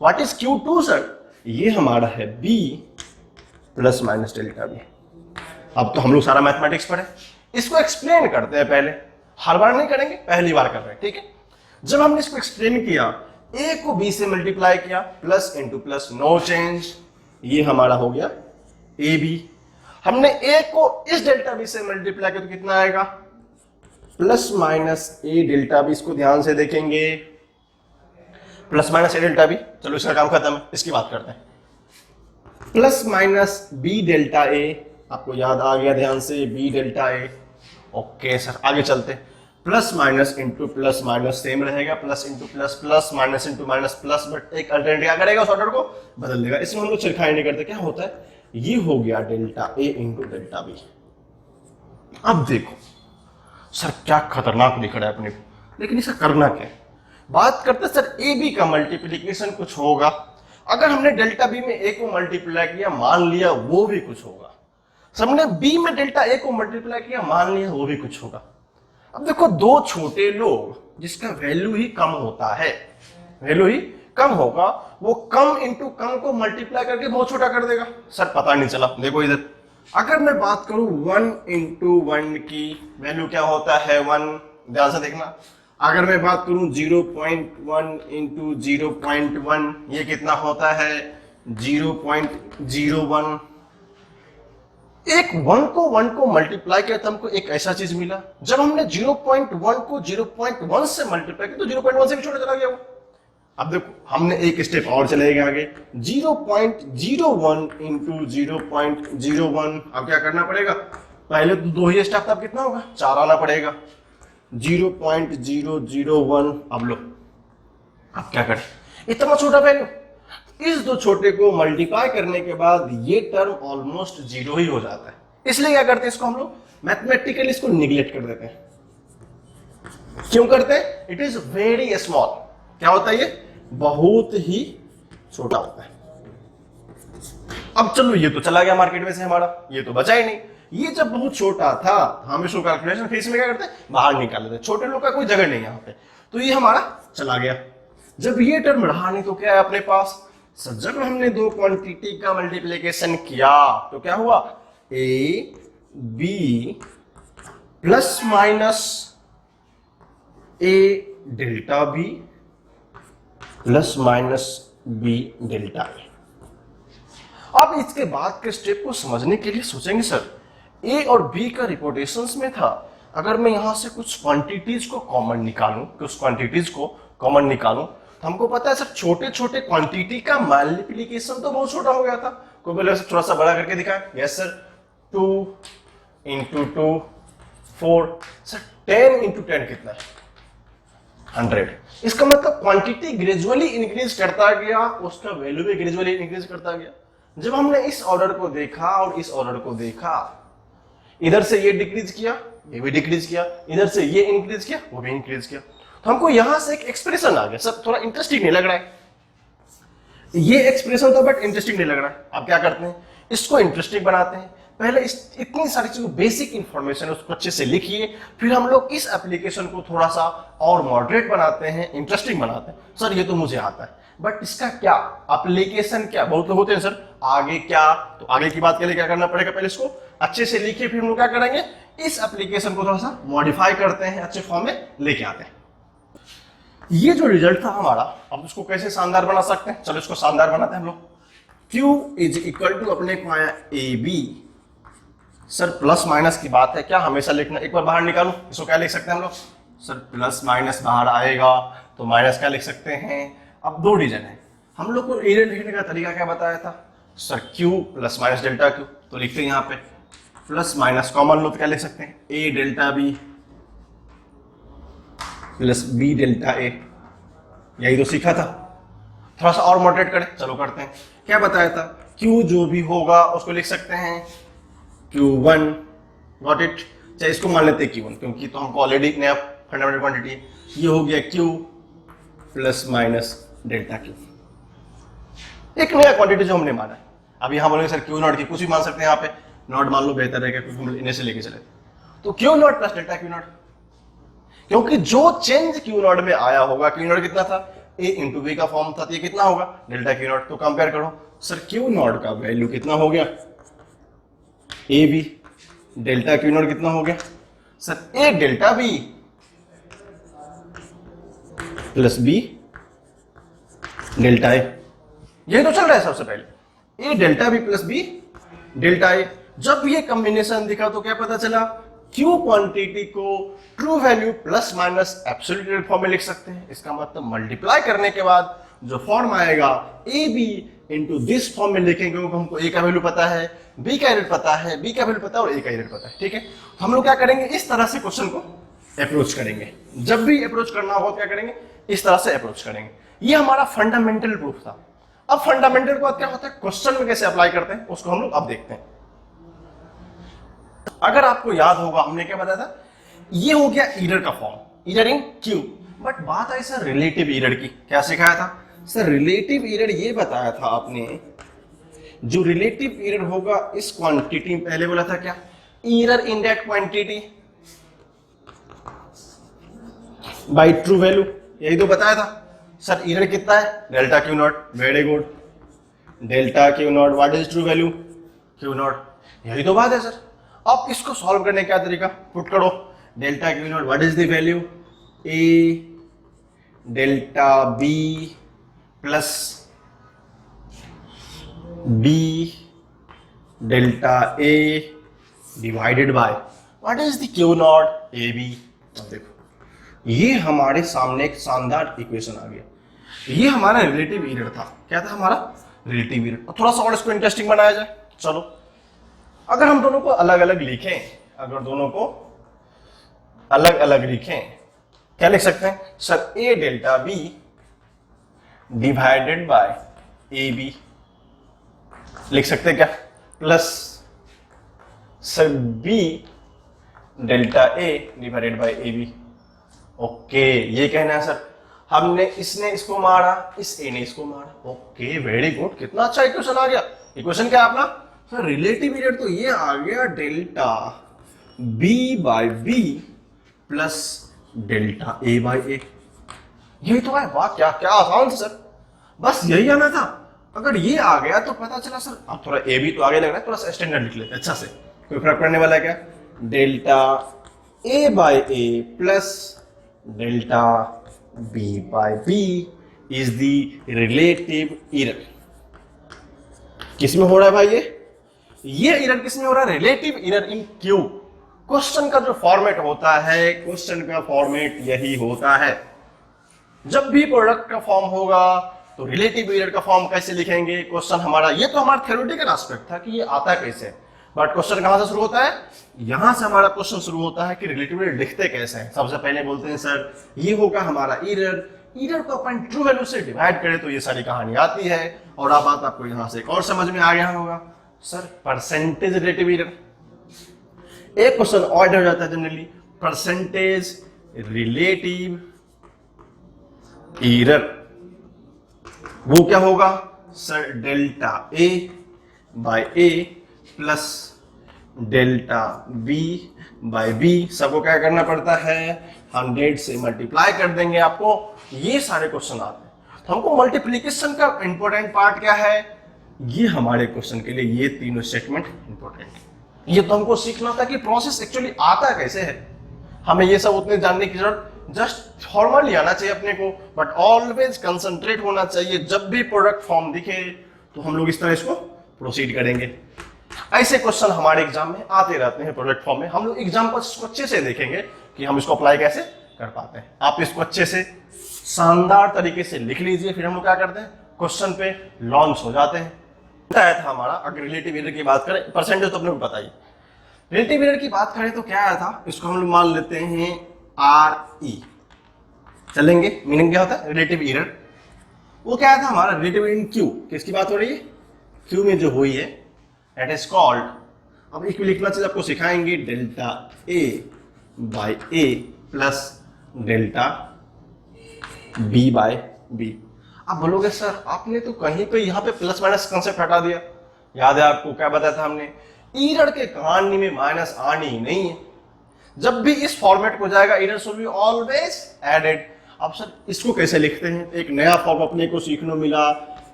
Speaker 1: What is Q2 sir? ये हमारा है B plus minus delta B। अब तो हम लोग सारा मैथमेटिक्स पढ़े, इसको एक्सप्लेन करते हैं पहले, हर बार नहीं करेंगे, पहली बार कर रहे हैं, ठीक है। जब हमने इसको एक्सप्लेन किया, A को B से मल्टीप्लाई किया, plus into plus, no change, ये हमारा हो गया AB। हमने A को इस डेल्टा B से मल्टीप्लाई किया तो कितना आएगा? Plus minus A delta B। इसको ध्यान से देखेंगे, plus minus A delta B। चलो इसका काम खत्म है, इसकी बात करते हैं। Plus minus B delta A, आपको याद आ गया ध्यान से, B delta A। Okay sir, आगे चलते हैं। Plus minus into plus minus same रहेगा, plus into plus, plus minus into minus plus, but एक अल्टरनेट क्या करेगा, उस ऑर्डर को बदल देगा। इसमें हम लोग छिरखाई नहीं करते। क्या होता है? ये हो गया delta A into delta B। अब देखो सर क्या खतरनाक दिख रहा है अपने को, लेकिन इसका करना क्या है? बात करते सर AB का मल्टीप्लीकेशन कुछ होगा। अगर हमने डेल्टा B में A को मल्टीप्लाई किया, मान लिया वो भी कुछ होगा। हमने B में डेल्टा A को मल्टीप्लाई किया, मान लिया वो भी कुछ होगा। अब देखो, दो छोटे लोग जिसका वैल्यू ही कम होता है, वैल्यू ही कम होगा, वो कम इंटू कम को मल्टीप्लाई करके बहुत छोटा कर देगा। सर पता नहीं चला। देखो इधर, अगर मैं बात करूं 1 इंटू 1 की वैल्यू क्या होता है? 1। ध्यान से देखना। अगर मैं बात करूं 0.1 इंटू 0.1, ये कितना होता है? 0.01। एक 1 को मल्टीप्लाई किया तो हमको एक ऐसा चीज मिला। जब हमने 0.1 को 0.1 से मल्टीप्लाई किया तो 0.1 से भी छोटा चला गया वो। अब देखो, हमने एक स्टेप और चले गए आगे, 0.01 इंटू 0.01। अब क्या करना पड़ेगा? पहले तो दो ही स्टेप था, अब कितना होगा? 4 आना पड़ेगा। 0.001। अब लो, अब क्या करें? इतना छोटा वैल्यू, इस दो छोटे को मल्टीप्लाई करने के बाद ये टर्म ऑलमोस्ट जीरो ही हो जाता है। इसलिए क्या करते हैं, इसको हम लोग मैथमेटिकली इसको निगलेक्ट कर देते हैं। क्यों करते हैं? It is very small. क्या होता है? ये बहुत ही छोटा होता है। अब चलो, ये तो चला गया मार्केट में से हमारा, ये तो बचा ही नहीं। ये जब बहुत छोटा था, हम इसको कैलकुलेशन फेस में क्या करते हैं? बाहर निकाल लेते हैं। छोटे लोग का कोई जगह नहीं यहाँ पे, तो ये हमारा चला गया। जब ये टर्म रहा नहीं तो क्या है अपने पास? सर जब हमने दो क्वांटिटी का मल्टीप्लिकेशन किया तो क्या हुआ? A B plus minus A delta B plus minus B delta A। अब इसके बाद के स्टेप को समझने के लिए सोचेंगे, सर A और B का रिपोर्टेशंस में था, अगर मैं यहां से कुछ क्वांटिटीज को कॉमन निकालूं, तो हमको पता है सर छोटे छोटे क्वांटिटी का मल्टीप्लिकेशन तो बहुत छोटा हो गया था। कोई बोले सर थोड़ा सा बड़ा करके दिखाएं। Yes sir, 2 into 2 4। Sir 10 into 10 कितना है? 100। इसका मतलब क्वांटिटी ग्रेजुअली इंक्रीज करता गया, उसका वैल्यू भी ग्रेजुअली इंक्रीज करता गया। जब हमने इस ऑर्डर को देखा और इस ऑर्डर को देखा, इधर से ये डिक्रीज किया, ये भी डिक्रीज किया, इधर से ये इंक्रीज किया, वो भी इंक्रीज किया, तो हमको यहां से एक एक्सप्रेशन आ गया। सब थोड़ा इंटरेस्टिंग नहीं लग रहा है? ये एक्सप्रेशन तो बट इंटरेस्टिंग नहीं लग रहा है। अब क्या करते हैं? इसको इंटरेस्टिंग बनाते हैं। पहले इतनी सारी चीजों, बेसिक इंफॉर्मेशन उसको अच्छे से लिखिए, फिर हम लोग इस एप्लीकेशन को थोड़ा सा और मॉडरेट बनाते हैं, इंटरेस्टिंग बनाते हैं। सर ये तो मुझे आता है, बट इसका क्या एप्लीकेशन? क्या बहुत लोग होते हैं सर आगे क्या, तो आगे की बात के लिए क्या करना पड़ेगा? पहले इसको अच्छे से लिखिए, फिर हम लोग क्या करेंगे? इस एप्लीकेशन को थोड़ा सा मॉडिफाई करते हैं, अच्छे फॉर्म में लेके आते हैं। ये जो रिजल्ट था हमारा, अब इसको कैसे शानदार बना सकते हैं? चलो इसको शानदार बनाते हैं हम लोग। Q इज इक्वल टू, अपने को आया AB। सर प्लस माइनस की बात है, क्या हमेशा लिखना? एक बार बाहर निकालू, इसको क्या लिख सकते हैं हम लोग? सर प्लस माइनस बाहर आएगा तो माइनस क्या लिख सकते हैं? अब दो डिजिट है, हम लोग को एरिया लिखने का तरीका क्या बताया था? Sir Q plus minus delta Q, तो लिखते हैं यहाँ पे प्लस माइनस कॉमन लो तो क्या लिख सकते हैं? A delta B plus B delta A। यही तो सीखा था, थोड़ा सा और मॉडरेट करें। चलो करते हैं। क्या बताया था? Q जो भी होगा उसको लिख सकते हैं Q1, गॉट इट। चाहे इसको मान लेते हैं Q1, क्योंकि तो हमको ऑलरेडी नया फंडामेंटल क्वांटिटी है। ये हो गया Q plus minus delta Q, एक नया क्वांटिटी जो हमने माना है। अब यहां बोलेंगे सर Q नॉट की कुछ भी मान सकते हैं, यहाँ पे नॉट मान लो बेहतर रहेगा, क्योंकि हम इन्हें से लेके चले। तो Q not plus delta Q not, क्योंकि जो चेंज Q नॉट में आया होगा, Q नॉट कितना था? ए इंटू बी का फॉर्म था, तो ये कितना होगा डेल्टा क्यू नॉट। तो कंपेयर करो सर, क्यू नॉट का वैल्यू कितना हो गया A B, delta Q naught कितना हो गया sir A delta B plus B delta A. यही तो चल रहा है सबसे पहले, A delta B plus B delta A. जब ये कॉम्बिनेशन दिखा तो क्या पता चला, क्यू क्वांटिटी को true value plus minus absolute form में लिख सकते हैं। इसका मतलब मल्टीप्लाई करने के बाद जो फॉर्म आएगा A B into this form में लिखेंगे, क्योंकि हमको ए का वैल्यू पता है, बी का यूनिट पता है, बी का वैल्यू पता है और ए का यूनिट पता है। ठीक है, तो हम लोग क्या करेंगे, इस तरह से क्वेश्चन को अप्रोच करेंगे। जब भी अप्रोच करना होगा क्या करेंगे, इस तरह से अप्रोच करेंगे। ये हमारा फंडामेंटल प्रूफ था। अब फंडामेंटल के बाद क्या होता है, क्वेश्चन में कैसे अप्लाई करते हैं उसको हम लोग अब देखते हैं। अगर आपको याद होगा हमने क्या बताया था, ये हो गया एरर का form, error in Q. But बात आई सर रिलेटिव एरर की, क्या सिखाया था सर, रिलेटिव एरर ये बताया था आपने, जो रिलेटिव एरर होगा इस क्वांटिटी में, पहले बोला था क्या, error in that quantity by true value, यही तो बताया था सर। एरर कितना है, delta Q not, very good, delta Q naught, what is true value Q not, यही तो बात है सर। अब इसको सॉल्व करने का तरीका, पुट करो delta Q naught, what is the value A delta B plus B delta A divided by what is the Q naught A B. देखो ये हमारे सामने एक शानदार इक्वेशन आ गया। ये हमारा रिलेटिव एरर था, क्या था हमारा रिलेटिव एरर। थोड़ा सा और इसको इंटरेस्टिंग बनाया जाए, चलो अगर हम दोनों को अलग अलग लिखें, अगर दोनों को अलग अलग लिखें, क्या लिख सकते हैं sir, A delta B divided by A B लिख सकते हैं क्या, plus sir B delta A divided by A B. Okay, ये कहना है सर, हमने इसने इसको मारा, इस ए ने इसको मारा। ओके वेरी गुड, कितना अच्छा इक्वेशन आ गया। इक्वेशन क्या है अपना सर, रिलेटिव एरर तो ये आ गया delta B by B plus delta A by A. यही तो है, वाह क्या क्या आसान था सर, बस यही आना था। अगर ये आ गया तो पता चला सर, अब थोड़ा ए बी तो आगे लग रहा है, थोड़ा सा स्टैंडर्ड लिख लेते अच्छा से, कोई फर्क पड़ने वाला है क्या, delta A by A plus delta B by B is the relative error. किसमें हो रहा है भाई ये एरर किसमें हो रहा है, रिलेटिव एरर इन क्यू। क्वेश्चन का जो फॉर्मेट होता है, क्वेश्चन का फॉर्मेट यही होता है। जब भी प्रोडक्ट का फॉर्म होगा तो रिलेटिव एरर का फॉर्म कैसे लिखेंगे, क्वेश्चन हमारा, ये तो हमारा थ्योरेटिकल एस्पेक्ट था कि ये आता कैसे, बट क्वेश्चन कहां से शुरू होता है, यहां से हमारा क्वेश्चन शुरू होता है कि रिलेटिव एरर लिखते कैसे हैं। सबसे पहले बोलते हैं सर ये होगा हमारा एरर, एरर को अपन ट्रू वैल्यू से डिवाइड करें तो ये सारी कहानी आती है। और अब बात आपको यहां से एक और समझ में आ गया होगा सर, परसेंटेज रिलेटिव एरर। एक क्वेश्चन और हो जाता है जनरली, परसेंटेज रिलेटिव एरर, वो क्या होगा sir, delta A by A plus delta B by B, सबको क्या करना पड़ता है, 100 से मल्टीप्लाई कर देंगे। आपको ये सारे क्वेश्चन आते हैं, तो हमको मल्टीप्लीकेशन का इंपॉर्टेंट पार्ट क्या है, ये हमारे क्वेश्चन के लिए ये तीनों स्टेटमेंट इंपॉर्टेंट है। ये तो हमको सीखना था कि प्रोसेस एक्चुअली आता कैसे है, हमें ये सब उतने जानने की जरूरत, जस्ट फॉर्मली आना चाहिए अपने को, बट ऑलवेज कंसंट्रेट होना चाहिए। जब भी प्रोडक्ट फॉर्म दिखे तो हम लोग इस तरह इसको प्रोसीड करेंगे। ऐसे क्वेश्चन हमारे एग्जाम में आते रहते हैं प्रोडक्ट फॉर्म में। हम लोग एग्जाम्पल इसको अच्छे से देखेंगे कि हम इसको अप्लाई कैसे कर पाते हैं। आप इसको अच्छे से शानदार तरीके से लिख लीजिए, फिर हम लोग क्या करते हैं, क्वेश्चन पे लॉन्च हो जाते हैं। आया था हमारा, अगर रिलेटिव एरर की बात करें, परसेंटेज तो अपने को पता ही, रिलेटिव एरर की बात करें तो क्या आया था, इसको हम लोग मान लेते हैं RE, चलेंगे। मीनिंग क्या होता है रिलेटिव एरर, वो क्या आया था हमारा, रिलेटिव इन क्यू। किसकी बात हो रही है, क्यू में जो हुई है, दैट इज कॉल्ड, अब एक लिखना चाहिए आपको सिखाएंगे, delta A by A plus delta B by B. आप बोलोगे सर आपने तो कहीं पे यहाँ पे प्लस माइनस कंसेप्ट हटा दिया, याद है आपको क्या बताया था हमने, एरर के कहानी में माइनस आनी ही नहीं है। जब भी इस फॉर्मेट को जाएगा error should be always added. अब सर इसको कैसे लिखते हैं? एक नया फॉर्म अपने को सीखने मिला,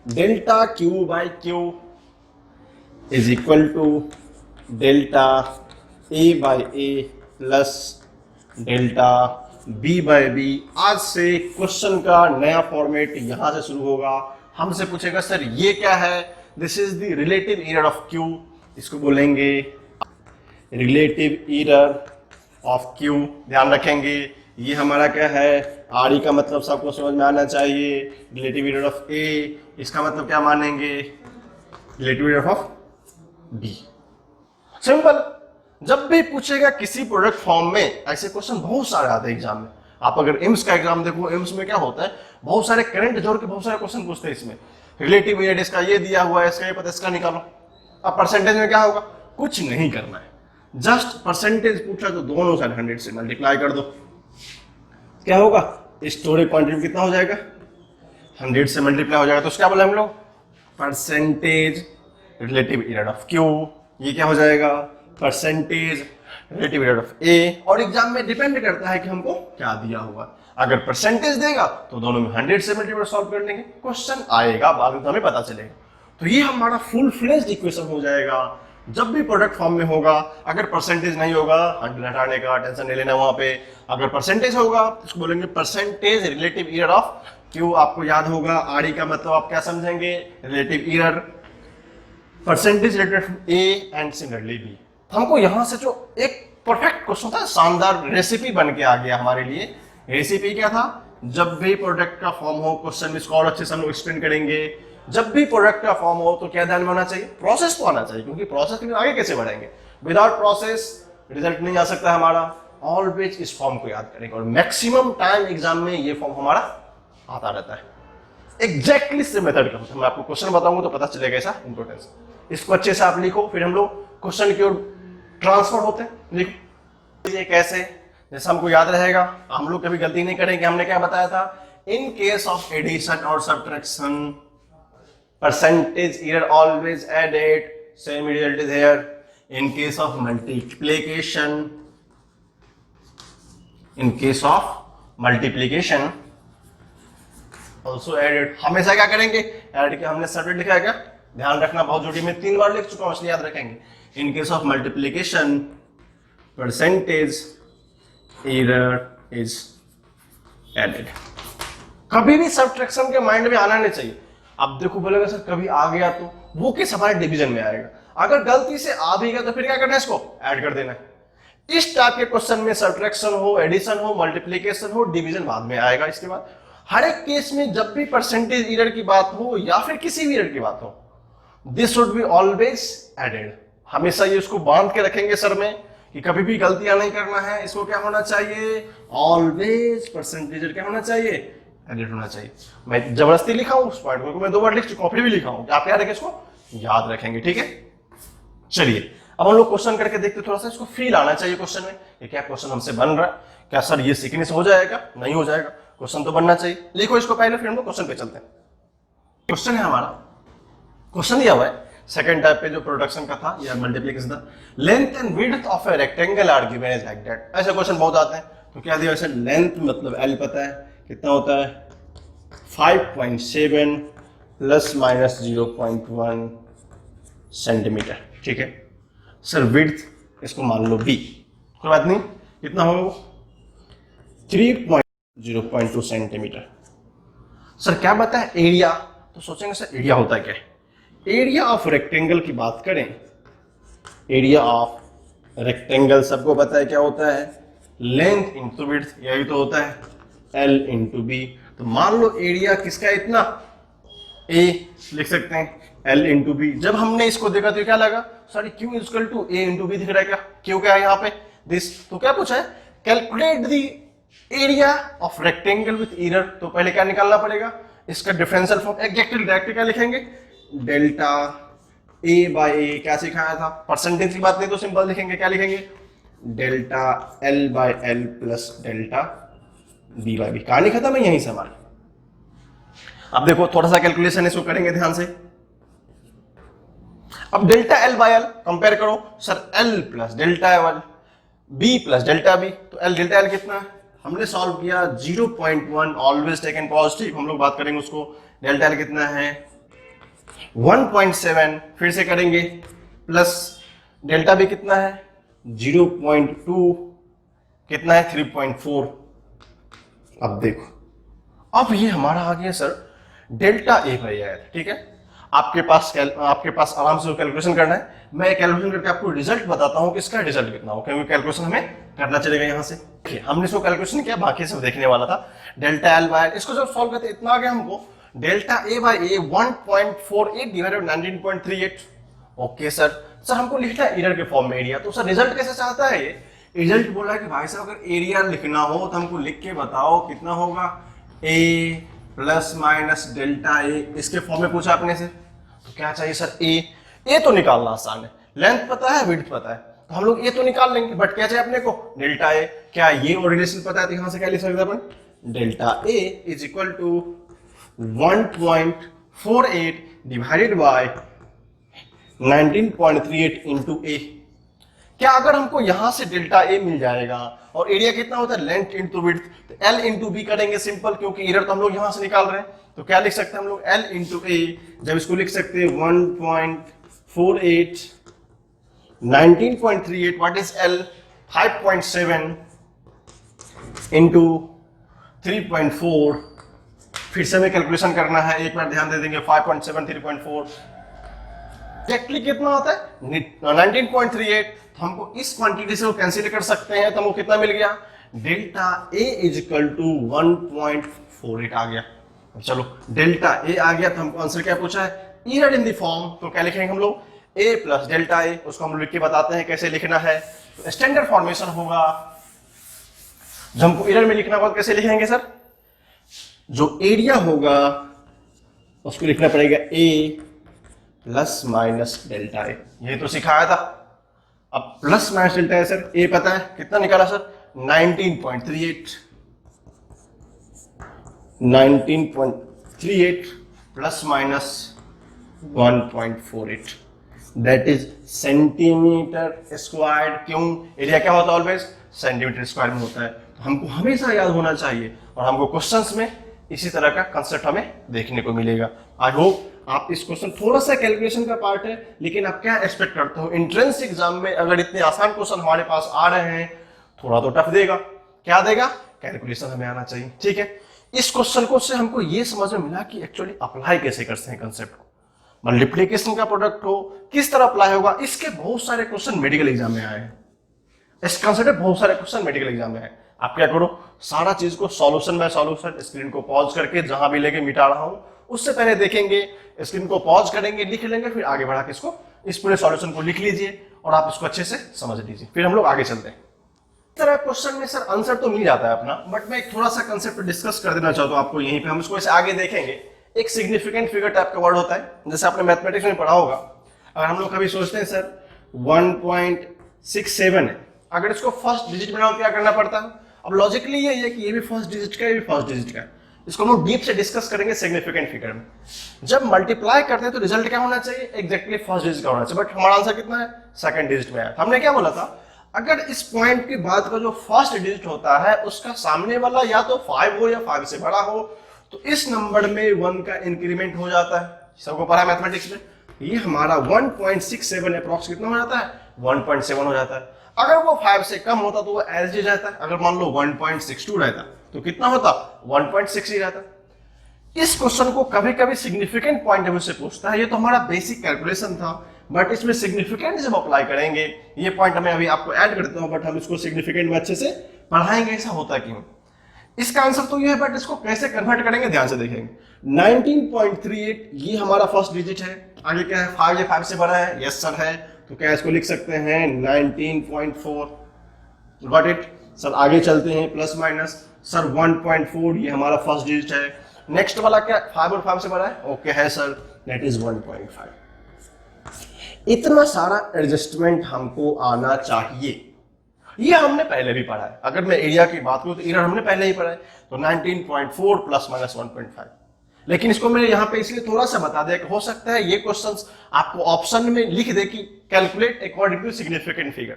Speaker 1: delta Q by Q is equal to delta A by A plus delta B by B. आज से क्वेश्चन का नया फॉर्मेट यहां से शुरू होगा। हमसे पूछेगा सर ये क्या है? This is the relative error of Q, इसको बोलेंगे रिलेटिव एरर ऑफ क्यू। ध्यान रखेंगे ये हमारा क्या है, आर ई का मतलब सबको समझ में आना चाहिए। रिलेटिव एरर ऑफ ए, इसका मतलब क्या मानेंगे? Relative error of B. Simple. जब भी पूछेगा किसी प्रोडक्ट फॉर्म में, ऐसे क्वेश्चन बहुत सारे आते हैं एग्जाम में। आप अगर एम्स का एग्जाम देखो, एम्स में क्या होता है, बहुत सारे करंट जोड़ के बहुत सारे क्वेश्चन पूछते हैं। इसमें रिलेटिव एरर इसका ये दिया हुआ है, इसका ये पता, इसका निकालो। अब परसेंटेज में क्या होगा? कुछ नहीं करना है, जस्ट परसेंटेज पूछा तो दोनों साइड 100 से मल्टीप्लाई कर दो। क्या होगा? स्टोरेज क्वांटिटी कितना हो जाएगा? 100 से मल्टीप्लाई हो जाएगा। तो क्या बोला हम लोग? Percentage relative error of Q. ये क्या हो जाएगा? परसेंटेज रिलेटिव एरर ऑफ ए। और एग्जाम में डिपेंड करता है कि हमको क्या दिया हुआ। अगर परसेंटेज देगा तो दोनों में 100 से मल्टीप्लाई सॉल्व कर लेंगे, क्वेश्चन आएगा, बाद में तो हमें पता चलेगा। तो ये हमारा फुल फ्लेज्ड इक्वेशन हो जाएगा। जब भी प्रोडक्ट फॉर्म में होगा, अगर परसेंटेज नहीं होगा 100 हटाने का टेंशन नहीं लेना वहां पे। अगर परसेंटेज होगा तो इसको बोलेंगे percentage relative error of Q. आपको याद होगा आर ई का मतलब आप क्या समझेंगे? Relative error, percentage relative A and similarly B. हमको यहां से जो एक परफेक्ट क्वेश्चन था, शानदार रेसिपी बन के आ गया हमारे लिए। रेसिपी क्या था? जब भी प्रोडक्ट का फॉर्म हो, क्वेश्चन में इसको और अच्छे से हम लोग एक्सप्लेन करेंगे। जब भी प्रोडक्ट का फॉर्म हो तो क्या ध्यान में होना चाहिए? प्रोसेस तो आना चाहिए, क्योंकि प्रोसेस के बिना आगे कैसे बढ़ेंगे? विदाउट प्रोसेस रिजल्ट नहीं आ सकता हमारा। ऑलवेज इस फॉर्म को याद करेंगे और मैक्सिमम टाइम एग्जाम में ये फॉर्म हमारा आता रहता है। एग्जैक्टली सेम मेथड का मैं आपको क्वेश्चन बताऊंगा तो पता चलेगा इसका इंपॉर्टेंस। इसको अच्छे से आप लिखो, फिर हम लोग क्वेश्चन की ओर ट्रांसफर होते हैं। लिखो ये कैसे, जैसे हमको याद रहेगा, हम लोग कभी गलती नहीं करेंगे। हमने क्या बताया था? इन केस ऑफ एडिशन और subtraction, percentage error always added, same result is here. In case of multiplication, also added। हमेशा क्या करेंगे? ऐड के हमने सब्ट्रैक्ट लिखा है क्या? ध्यान रखना, बहुत जरूरी, मैं 3 बार लिख चुका हूं इसलिए याद रखेंगे। In case of multiplication percentage error is added. कभी भी सब्ट्रैक्शन के माइंड में आना नहीं चाहिए। अब देखो बोलेगा सर कभी आ गया तो वो किस हमारे डिवीजन में आएगा। अगर गलती से आ भी गया तो फिर क्या करना है? इसको ऐड कर देना है। इस टाइप के क्वेश्चन में सब्ट्रैक्शन हो, एडिशन हो, मल्टीप्लिकेशन हो, डिवीजन बाद में आएगा। इसके बाद हर एक केस में जब भी परसेंटेज एरर की बात हो या फिर किसी भी एरर की बात हो, this should be always added. हमेशा ये उसको बांध के रखेंगे सर में कि कभी भी गलतियां नहीं करना है। इसको क्या होना चाहिए? ऑलवेज परसेंटेज क्या होना चाहिए? एडिट होना चाहिए। मैं जबरदस्ती लिखा हूं उस पॉइंट को, मैं 2 बार लिख चुका हूं, फिर भी लिखा हूं। आप याद रखें, इसको याद रखेंगे, ठीक है। चलिए अब हम लोग क्वेश्चन करके देखते, थोड़ा सा इसको फील आना चाहिए क्वेश्चन में, ये क्या क्वेश्चन हमसे बन रहा है, क्या सर ये सीखने से हो जाएगा? नहीं हो जाएगा, क्वेश्चन तो बनना चाहिए। लिखो इसको पहले, फिर हम लोग क्वेश्चन पे चलते हैं। क्वेश्चन है हमारा, क्वेश्चन दिया हुआ है सेकंड टाइप पे जो प्रोडक्शन का था या मल्टीप्लिकेशन था। Length and width of a rectangle are given as like that. ऐसे क्वेश्चन बहुत आते हैं। तो क्या दिया वैसे? लेंथ मतलब एल पता है कितना होता है, 5.7 प्लस माइनस 0.1 सेंटीमीटर, ठीक है। सर विड्थ इसको मान लो बी, कोई बात नहीं, कितना होगा वो? 3.0.2 सेंटीमीटर। सर क्या बताया? एरिया। तो सोचेंगे सर एरिया होता है क्या? एरिया ऑफ रेक्टेंगल की बात करें, एरिया ऑफ रेक्टेंगल सबको पता है क्या होता है? लेंथ इंटू विड्थ, यही तो होता है एल इंटू बी। तो मान लो एरिया किसका है? इतना ए लिख सकते हैं, एल इंटू बी। जब हमने इसको देखा तो क्या लगा? Sorry Q is equal to A into B दिख रहा है क्या? क्यू क्या है यहाँ पे? दिस। तो क्या पूछा है? Calculate the area of rectangle with error. तो पहले क्या निकालना पड़ेगा? इसका डिफरेंशियल फॉर्म। एग्जैक्टली डायरेक्ट क्या लिखेंगे? डेल्टा ए बाय ए। क्या सिखाया था? परसेंटेज की बात नहीं तो सिंपल लिखेंगे, क्या लिखेंगे? Delta L by L plus delta B by B. कहानी खत्म है यहीं से हमारी। अब देखो थोड़ा सा कैलकुलेशन इसको करेंगे ध्यान से। अब delta L by L compare करो। Sir L plus delta L, B plus delta B. तो एल डेल्टा एल कितना है? हमने सॉल्व किया 0.1, ऑलवेज टेकन पॉजिटिव, हम लोग बात करेंगे उसको। डेल्टा एल कितना है 1.7, फिर से करेंगे प्लस डेल्टा बी कितना है 0.2, कितना है 3.4। अब देखो, अब ये हमारा आ गया sir delta A by R, ठीक है। आपके पास आराम से कैलकुलेशन करना है। मैं कैलकुलेशन करके आपको रिजल्ट बताता हूं कि इसका रिजल्ट कितना हो, क्योंकि कैलकुलेशन हमें करना चलेगा यहां से। हमने इसको कैलकुलेशन किया, बाकी सब देखने वाला था। डेल्टा एल बाय, इसको जब सॉल्व करते इतना आ गया हमको, delta A by A 1.48 divided 19.38। Okay sir हमको लिखना है एरर के फॉर्म में एरिया। तो सर रिजल्ट कैसे चाहता है ये? रिजल्ट बोला है कि भाई साहब अगर एरिया लिखना हो तो हमको लिख के बताओ कितना होगा, ए प्लस माइनस डेल्टा ए, इसके फॉर्म में पूछा अपने से। तो क्या चाहिए सर ए तो निकालना आसान है, लेंथ पता है, विड्थ पता है, तो हम लोग ए तो निकाल लेंगे, बट क्या चाहिए अपने को डेल्टा ए। क्या ये और रिलेशन पता है? तो यहां से क्या लिख सकते हैं अपन, delta A is equal to 1.48 divided by 19.38 into A. क्या अगर हमको यहां से डेल्टा ए मिल जाएगा और एरिया कितना होता है लेंथ इंटू विड्थ, तो एल इंटू बी करेंगे सिंपल, क्योंकि एरर तो हम लोग यहां से निकाल रहे हैं। तो क्या लिख सकते हैं हम लोग एल इंटू ए, जब इसको लिख सकते हैं 1.48 19.38, व्हाट इज एल 5.7 इंटू 3.4। फिर से हमें कैलकुलेशन करना है, एक बार ध्यान दे देंगे 5.7 3.4 एक्चुअली कितना होता है 19.38। तो हमको इस क्वांटिटी से वो कैंसिल कर सकते हैं, तो हमको कितना मिल गया, delta A is equal to 1.48 आ गया। चलो डेल्टा ए आ गया, तो हमको आंसर क्या पूछा है, एरर इन द फॉर्म। तो क्या लिखेंगे हम लोग, ए प्लस डेल्टा ए, उसको हम लिख के बताते हैं कैसे लिखना है। तो स्टैंडर्ड फॉर्मेशन होगा, जो हमको एरर में लिखना होगा कैसे लिखेंगे सर, जो एरिया होगा उसको लिखना पड़ेगा ए प्लस माइनस डेल्टा ए, ये तो सिखाया था। अब प्लस माइनस डेल्टा है सर, ए पता है कितना निकाला sir 19.38 plus minus 1.48, that is centimetre square. क्यों, एरिया क्या होता है ऑलवेज सेंटीमीटर स्क्वायर में होता है। तो हमको हमेशा याद होना चाहिए, और हमको क्वेश्चंस में इसी तरह का कंसेप्ट हमें देखने को मिलेगा। आई होप आप इस क्वेश्चन, थोड़ा सा कैलकुलेशन का पार्ट है, लेकिन आप क्या एक्सपेक्ट करते हो एंट्रेंस एग्जाम में अगर इतने आसान क्वेश्चन हमारे पास आ रहे हैं, थोड़ा तो टफ देगा। क्या देगा, कैलकुलेशन हमें आना चाहिए, ठीक है। इस क्वेश्चन को से हमको ये समझ में मिला कि एक्चुअली अप्लाई कैसे करते हैं कंसेप्ट को, मल्टीप्लिकेशन का प्रोडक्ट हो किस तरह अप्लाई होगा। इसके बहुत सारे क्वेश्चन मेडिकल एग्जाम में आए हैं, इस कंसेप्ट में बहुत सारे क्वेश्चन मेडिकल एग्जाम में आए। आप क्या करो, सारा चीज को सॉल्यूशन बाय सॉल्यूशन स्क्रीन को पॉज करके जहां भी लेके मिटा रहा हूं उससे पहले देखेंगे, स्क्रीन को पॉज करेंगे, लिख लेंगे, फिर आगे बढ़ा के इसको, इस पूरे सॉल्यूशन को लिख लीजिए और आप इसको अच्छे से समझ लीजिए, फिर हम लोग आगे चलते हैं। इस तरह क्वेश्चन में सर आंसर तो मिल जाता है अपना, बट मैं एक थोड़ा सा कंसेप्ट डिस्कस कर देना चाहता हूं आपको यहीं पे, हम इसको ऐसे आगे देखेंगे। एक सिग्निफिकेंट फिगर टाइप का वर्ड होता है, जैसे आपने मैथमेटिक्स में पढ़ा होगा। अगर हम लोग कभी सोचते हैं सर 1.67 है, अगर इसको फर्स्ट डिजिट बनाओ क्या करना पड़ता है। अब लॉजिकली ये है कि ये भी फर्स्ट डिजिट का है, ये भी फर्स्ट डिजिट का है। इसको हम लोग डीप से डिस्कस करेंगे सिग्निफिकेंट फिगर में। जब मल्टीप्लाई करते हैं तो रिजल्ट क्या होना चाहिए, एग्जैक्टली फर्स्ट डिजिट का होना चाहिए, बट हमारा आंसर कितना है, सेकंड डिजिट में आया। हमने क्या बोला था, अगर इस पॉइंट के बाद का जो फर्स्ट डिजिट होता है उसका सामने वाला या तो 5 हो या 5 से बड़ा हो, तो इस नंबर में 1 का इंक्रीमेंट हो जाता है। सबको पढ़ा है मैथमेटिक्स में। ये हमारा 1.67 अप्रॉक्स कितना हो जाता है, 1.7 हो जाता है। अगर वो 5 से कम होता तो वो एज इट रहता है। अगर मान लो 1.62 रहता तो कितना होता, 1.6 ही रहता। इस क्वेश्चन को कभी कभी सिग्निफिकेंट पॉइंट ऑफ व्यू से पूछता है। ये तो हमारा बेसिक कैलकुलेशन था, बट इसमें सिग्निफिकेंट जब अप्लाई करेंगे, ये पॉइंट हमें अभी आपको ऐड कर देता हूं, बट हम इसको सिग्निफिकेंट में अच्छे से पढ़ाएंगे ऐसा होता क्यों। इसका आंसर तो ये है, बट इसको कैसे कन्वर्ट करेंगे ध्यान से देखेंगे। 19.38 ये हमारा फर्स्ट डिजिट है, आगे क्या है 5 या 5 से बड़ा है, यस सर है, तो क्या इसको लिख सकते हैं 19.4। Got it sir. आगे चलते हैं प्लस माइनस, सर 1.4 ये हमारा फर्स्ट डिजिट है। नेक्स्ट वाला क्या 5 और 5 से बड़ा है, ओके है सर, दैट इज 1.5। इतना सारा एडजस्टमेंट हमको आना चाहिए, ये हमने पहले भी पढ़ा है। अगर मैं एरिया की बात करूं तो एरिया हमने पहले ही पढ़ा है, तो 19.4 प्लस माइनस 1.5। लेकिन इसको मैंने यहां पे इसलिए थोड़ा सा बता दिया कि हो सकता है ये क्वेश्चंस आपको ऑप्शन में लिख दे कि calculate according to significant figure,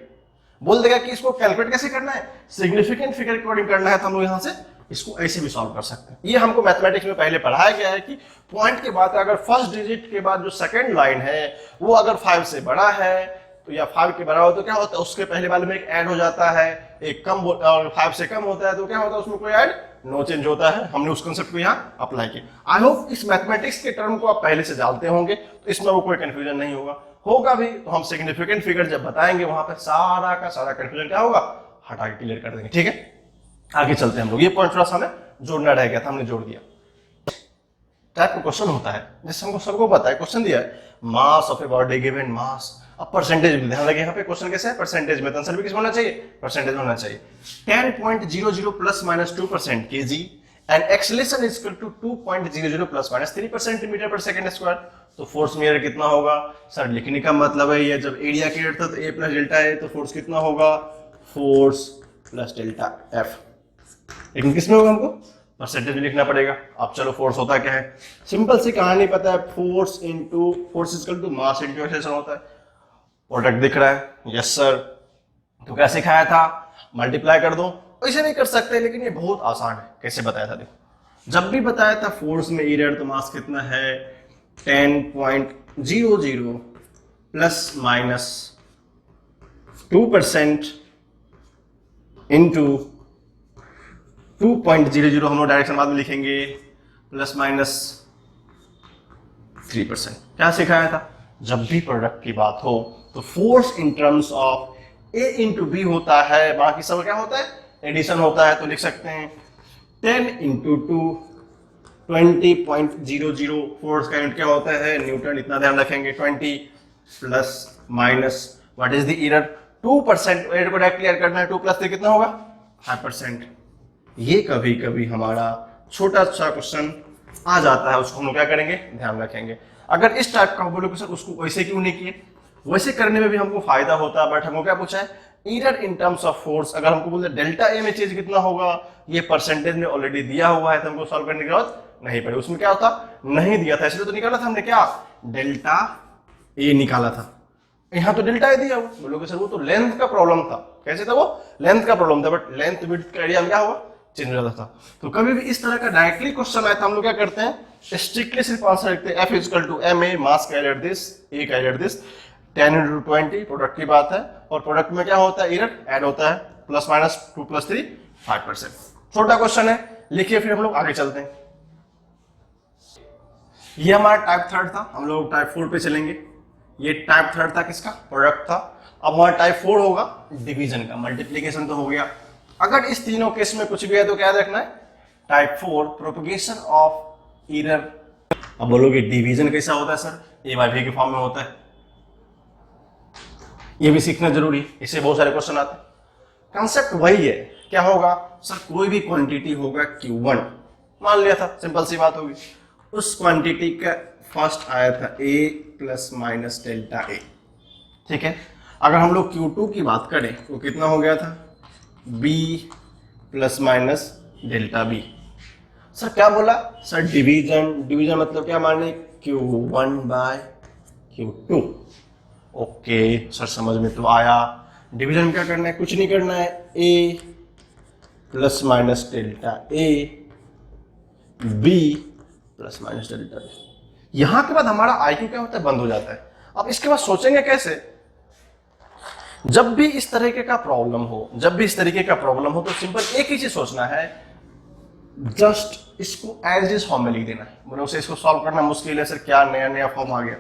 Speaker 1: बोल देगा कि इसको कैलकुलेट कैसे करना है, सिग्निफिकेंट फिगर के अकॉर्डिंग करना है, तो हम लोग यहाँ से इसको ऐसे भी सॉल्व कर सकते हैं। ये हमको मैथमेटिक्स में पहले पढ़ाया गया है कि पॉइंट के बाद अगर फर्स्ट डिजिट के बाद जो सेकंड लाइन है वो अगर 5 से बड़ा है तो या 5 के बराबर तो क्या होता है, उसके पहले वाले में एक ऐड हो जाता है, एक कम और 5 से कम होता है तो क्या होता है, उसमें कोई ऐड नो चेंज होता है। हमने उस कंसेप्ट को यहाँ अप्लाई किया। आई होप इस मैथमेटिक्स के टर्म को आप पहले से जानते होंगे, तो इसमें वो कोई कंफ्यूजन नहीं होगा भी तो हम सिग्निफिकेंट फिगर जब बताएंगे वहां पर सारा का सारा कंफ्यूजन क्या होगा, हटा के क्लियर कर देंगे। ठीक है, आगे चलते हैं हम लोग। ये पॉइंट थोड़ा सा हमें जोड़ना रह गया था, हमने जोड़ दिया। टाइप का क्वेश्चन होता है, जैसे हमको सबको पता है, क्वेश्चन दिया है mass of a body given mass, अब परसेंटेज में ध्यान रखिए, यहाँ पे क्वेश्चन कैसे है, परसेंटेज में, तो आंसर भी किस होना चाहिए, परसेंटेज होना चाहिए। 10.00 plus minus 2% kg and acceleration is equal to 2.00 plus minus 3% metre पर सेकंड स्क्वायर। तो फोर्स में कितना होगा सर, लिखने का मतलब है ये जब एरिया क्लियर था तो ए प्लस डेल्टा है, तो फोर्स कितना होगा, फोर्स प्लस डेल्टा एफ। लेकिन किसमें होगा, हमको परसेंटेज में लिखना पड़ेगा। अब चलो फोर्स होता क्या है, सिंपल सी कहानी पता है, force into force is equal to mass into acceleration होता है। प्रोडक्ट दिख रहा है, यस सर, तो क्या सिखाया था, मल्टीप्लाई कर दो। ऐसे नहीं कर सकते, लेकिन ये बहुत आसान है। कैसे बताया था, देखो जब भी बताया था फोर्स में एरिया तो मास कितना है 10.00 प्लस माइनस 2% इंटू 2.00 हम लोग डायरेक्शन बाद में लिखेंगे प्लस माइनस 3%। क्या सिखाया था, जब भी प्रोडक्ट की बात हो तो force in terms of A into B होता है, बाकी सब क्या होता है, एडिशन होता है। तो लिख सकते हैं 10 इंटू 2 20.00, फोर्स का यूनिट क्या होता है, न्यूटन, इतना ध्यान रखेंगे। 20 plus minus what is the error 2%, error को डायरेक्ट क्लियर करना है, 2 प्लस 3 कितना होगा 5%। ये कभी कभी हमारा छोटा सा क्वेश्चन आ जाता है, उसको हम लोग क्या करेंगे, ध्यान रखेंगे। अगर इस टाइप का बोलो कि सर उसको वैसे क्यों नहीं किए, वैसे करने में भी हमको फायदा होता है, बट हमको क्या पूछा है, error in terms of force. अगर हमको बोलते डेल्टा ए में चीज कितना होगा, ये परसेंटेज में ऑलरेडी दिया हुआ है, तो हमको सॉल्व करने की जरूरत नहीं पड़ी। उसमें क्या होता, नहीं दिया था, इसलिए तो निकाला था हमने क्या, डेल्टा ए निकाला था। यहाँ तो डेल्टा ए दिया हुआ, बोलोगे सर वो तो लेंथ का प्रॉब्लम था। कैसे था वो, लेंथ का प्रॉब्लम था, बट लेंथ विड्थ का एरिया क्या हुआ, चेंज हो जाता था। तो कभी भी इस तरह का डायरेक्टली क्वेश्चन आया था, हम लोग क्या करते हैं, स्ट्रिक्टली सिर्फ आंसर लिखते हैं, F is equal to M A, mass carrier this, A carrier this, 10 into 20 product की बात है, और प्रोडक्ट में क्या होता है, एरर ऐड होता है, प्लस माइनस 2 प्लस 3 5%। छोटा क्वेश्चन है, लिखिए, फिर हम लोग आगे चलते हैं। ये हमारा टाइप थर्ड था, हम लोग टाइप 4 पे चलेंगे। ये टाइप थर्ड था, किसका, प्रोडक्ट था। अब हमारा टाइप 4 होगा डिवीजन का, मल्टीप्लीकेशन तो हो गया। अगर इस तीनों केस में कुछ भी है तो क्या रखना है, टाइप 4 प्रोपगेशन ऑफ एरर। अब बोलोगे डिवीजन कैसा होता है सर, ए बाय बी के फॉर्म में होता है, ये भी सीखना जरूरी है, इससे बहुत सारे क्वेश्चन आते हैं। कंसेप्ट वही है, क्या होगा सर, कोई भी क्वांटिटी होगा Q1 मान लिया था, सिंपल सी बात होगी, उस क्वांटिटी का फर्स्ट आया था A प्लस माइनस डेल्टा ए, ठीक है। अगर हम लोग Q2 की बात करें तो कितना हो गया था, B plus minus delta B. Sir क्या बोला सर, डिवीजन, डिवीजन मतलब क्या माने, Q1 bye Q2। Okay sir, समझ में तो आया। डिवीजन क्या करना है, कुछ नहीं करना है, A plus minus delta A, B plus minus delta B. यहां के बाद हमारा IQ क्या होता है, बंद हो जाता है। अब इसके बाद सोचेंगे कैसे, जब भी इस तरीके का प्रॉब्लम हो, जब भी इस तरीके का प्रॉब्लम हो तो सिंपल एक ही चीज सोचना है, जस्ट इसको एज इज फॉर्म में लिख देना है। बोलो से इसको सॉल्व करना मुश्किल है सर, क्या नया नया फॉर्म आ गया,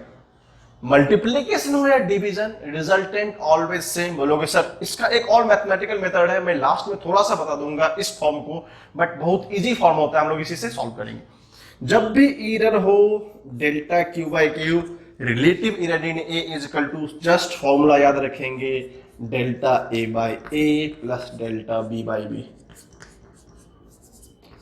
Speaker 1: मल्टीप्लीकेशन हो या डिवीजन, रिजल्टेंट ऑलवेज सेम। बोलोगे सर इसका एक और मैथमेटिकल मेथड है, मैं लास्ट में थोड़ा सा बता दूंगा इस फॉर्म को, बट बहुत इजी फॉर्म होता है, हम लोग इसी से सॉल्व करेंगे। जब भी एरर हो delta Q by Q, relative error in A is equal to, just formula याद रखेंगे, delta A by A plus delta B by B.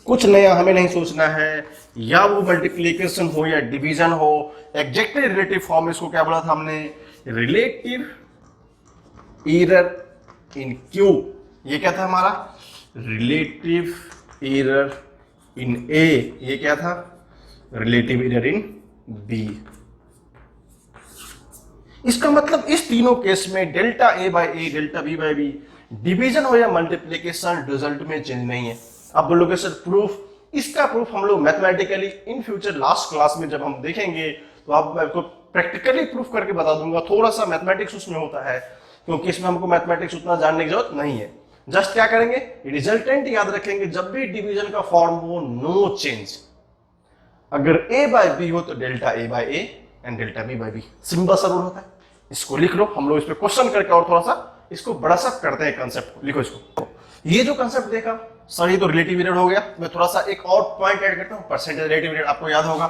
Speaker 1: कुछ नया हमें नहीं सोचना है, या वो मल्टीप्लीकेशन हो या डिवीजन हो, एग्जैक्टली रिलेटिव फॉर्म, इसको क्या बोला था हमने, रिलेटिव एरर इन क्यू। ये क्या था हमारा, रिलेटिव एरर इन ए, ये क्या था, रिलेटिव एरर इन बी। इसका मतलब इस तीनों केस में delta A by A, delta B by B, division हो या मल्टीप्लीकेशन रिजल्ट में चेंज नहीं है। अब बोलोगे सर प्रूफ, इसका प्रूफ हम लोग mathematically in future last class में जब हम देखेंगे तो आप मैं आपको प्रैक्टिकली प्रूफ करके बता दूंगा। थोड़ा सा मैथमेटिक्स उसमें होता है, क्योंकि इसमें हमको मैथमेटिक्स उतना जानने की जरूरत नहीं है। जस्ट क्या करेंगे, रिजल्टेंट याद रखेंगे, जब भी डिवीजन का फॉर्म हो नो चेंज। अगर a बाय बी हो तो delta a by A and delta b by B, simple सा रूल होता है। इसको लिख लो, हम लोग इस पे क्वेश्चन करके और थोड़ा सा इसको बड़ा सा करते हैं कंसेप्ट को। लिखो इसको। ये जो कंसेप्ट देखा सर, ये तो रिलेटिव पीरियड हो गया। मैं थोड़ा सा एक और पॉइंट ऐड करता हूं, परसेंटेज रिलेटिव पीरियड आपको याद होगा।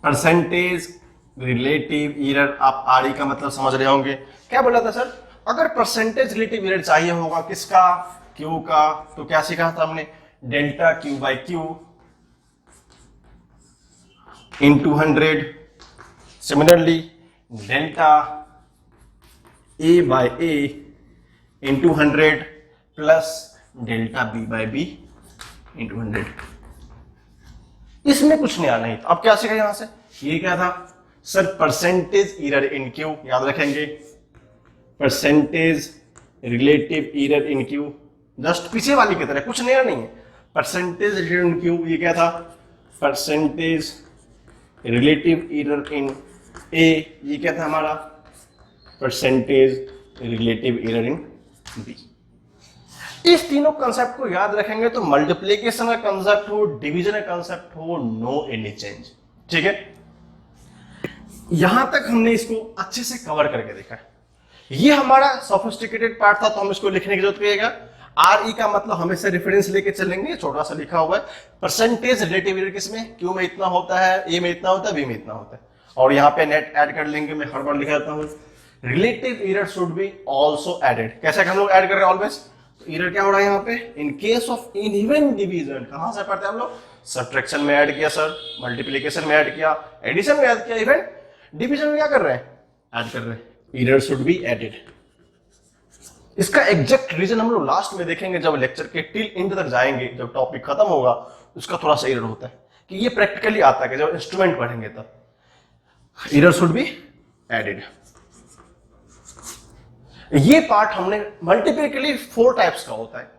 Speaker 1: परसेंटेज रिलेटिव एरर, आप आरई का मतलब समझ रहे होंगे। क्या बोला था सर, अगर परसेंटेज रिलेटिव एरर चाहिए होगा किसका, क्यू का, तो क्या सीखा था हमने, delta Q by Q into 100, similarly delta a by a into 100 plus delta b by b into 100। इसमें कुछ नया नहीं था। अब क्या सीखा यहां से, ये क्या था sir, percentage error in Q, याद रखेंगे परसेंटेज रिलेटिव एरर इन क्यू, जस्ट पीछे वाली की तरह, कुछ नया नहीं है। परसेंटेज रिलेटिव इन क्यू, ये क्या था, percentage relative error in A, ये क्या था हमारा, percentage relative error in B. इस तीनों कंसेप्ट को याद रखेंगे तो मल्टीप्लिकेशन का कंसेप्ट हो, डिवीजन का कंसेप्ट हो, नो एनी चेंज। ठीक है, यहां तक हमने इसको अच्छे से कवर करके देखा है। ये हमारा सोफिस्टिकेटेड पार्ट था, तो हम इसको लिखने की जरूरत पड़ेगा। आर ई का मतलब हमेशा रेफरेंस लेके चलेंगे, छोटा सा लिखा हुआ है। परसेंटेज रिलेटिव एरर किसमें, क्यू में इतना होता है, ए में इतना होता है, बी में इतना होता है, और यहाँ पे नेट ऐड कर लेंगे। मैं हर बार लिखा देता हूँ, relative error should be also added. कैसे हम लोग ऐड कर रहे हैं ऑलवेज, तो एरर क्या हो रहा है यहाँ पे, इन केस ऑफ इवन डिवीजन, कहां से पढ़ते हैं हम लोग, सब्ट्रैक्शन में ऐड किया सर, मल्टीप्लीकेशन में ऐड किया, एडिशन में ऐड किया, इवन डिवीजन में क्या कर रहे हैं, ऐड कर रहे हैं। Error should be added. इसका एग्जैक्ट रीजन हम लोग लास्ट में देखेंगे, जब लेक्चर के टिल एंड तक जाएंगे, जब टॉपिक खत्म होगा। उसका थोड़ा सा एरर होता है कि ये प्रैक्टिकली आता है कि जब इंस्ट्रूमेंट पढ़ेंगे तब एरर शुड बी एडेड। ये पार्ट हमने मल्टीप्लिकली 4 टाइप्स का होता है।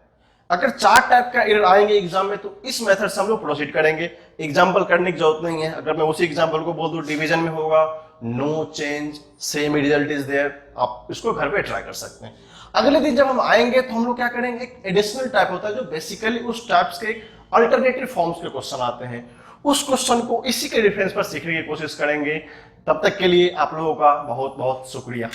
Speaker 1: अगर 4 टाइप का एरर आएंगे एग्जाम में तो इस मेथड से हम लोग प्रोसीड करेंगे। एग्जाम्पल करने की जरूरत नहीं है। अगर मैं उसी एग्जाम्पल को बोल दूं डिवीजन में होगा no change, same result is there, आप इसको घर पे ट्राई कर सकते हैं। अगले दिन जब हम आएंगे तो हम लोग क्या करेंगे, एक एडिशनल टाइप होता है जो बेसिकली उस टाइप्स के अल्टरनेटिव फॉर्म्स के क्वेश्चन आते हैं, उस क्वेश्चन को इसी के रेफरेंस पर सीखने की कोशिश करेंगे। तब तक के लिए आप लोगों का बहुत बहुत शुक्रिया।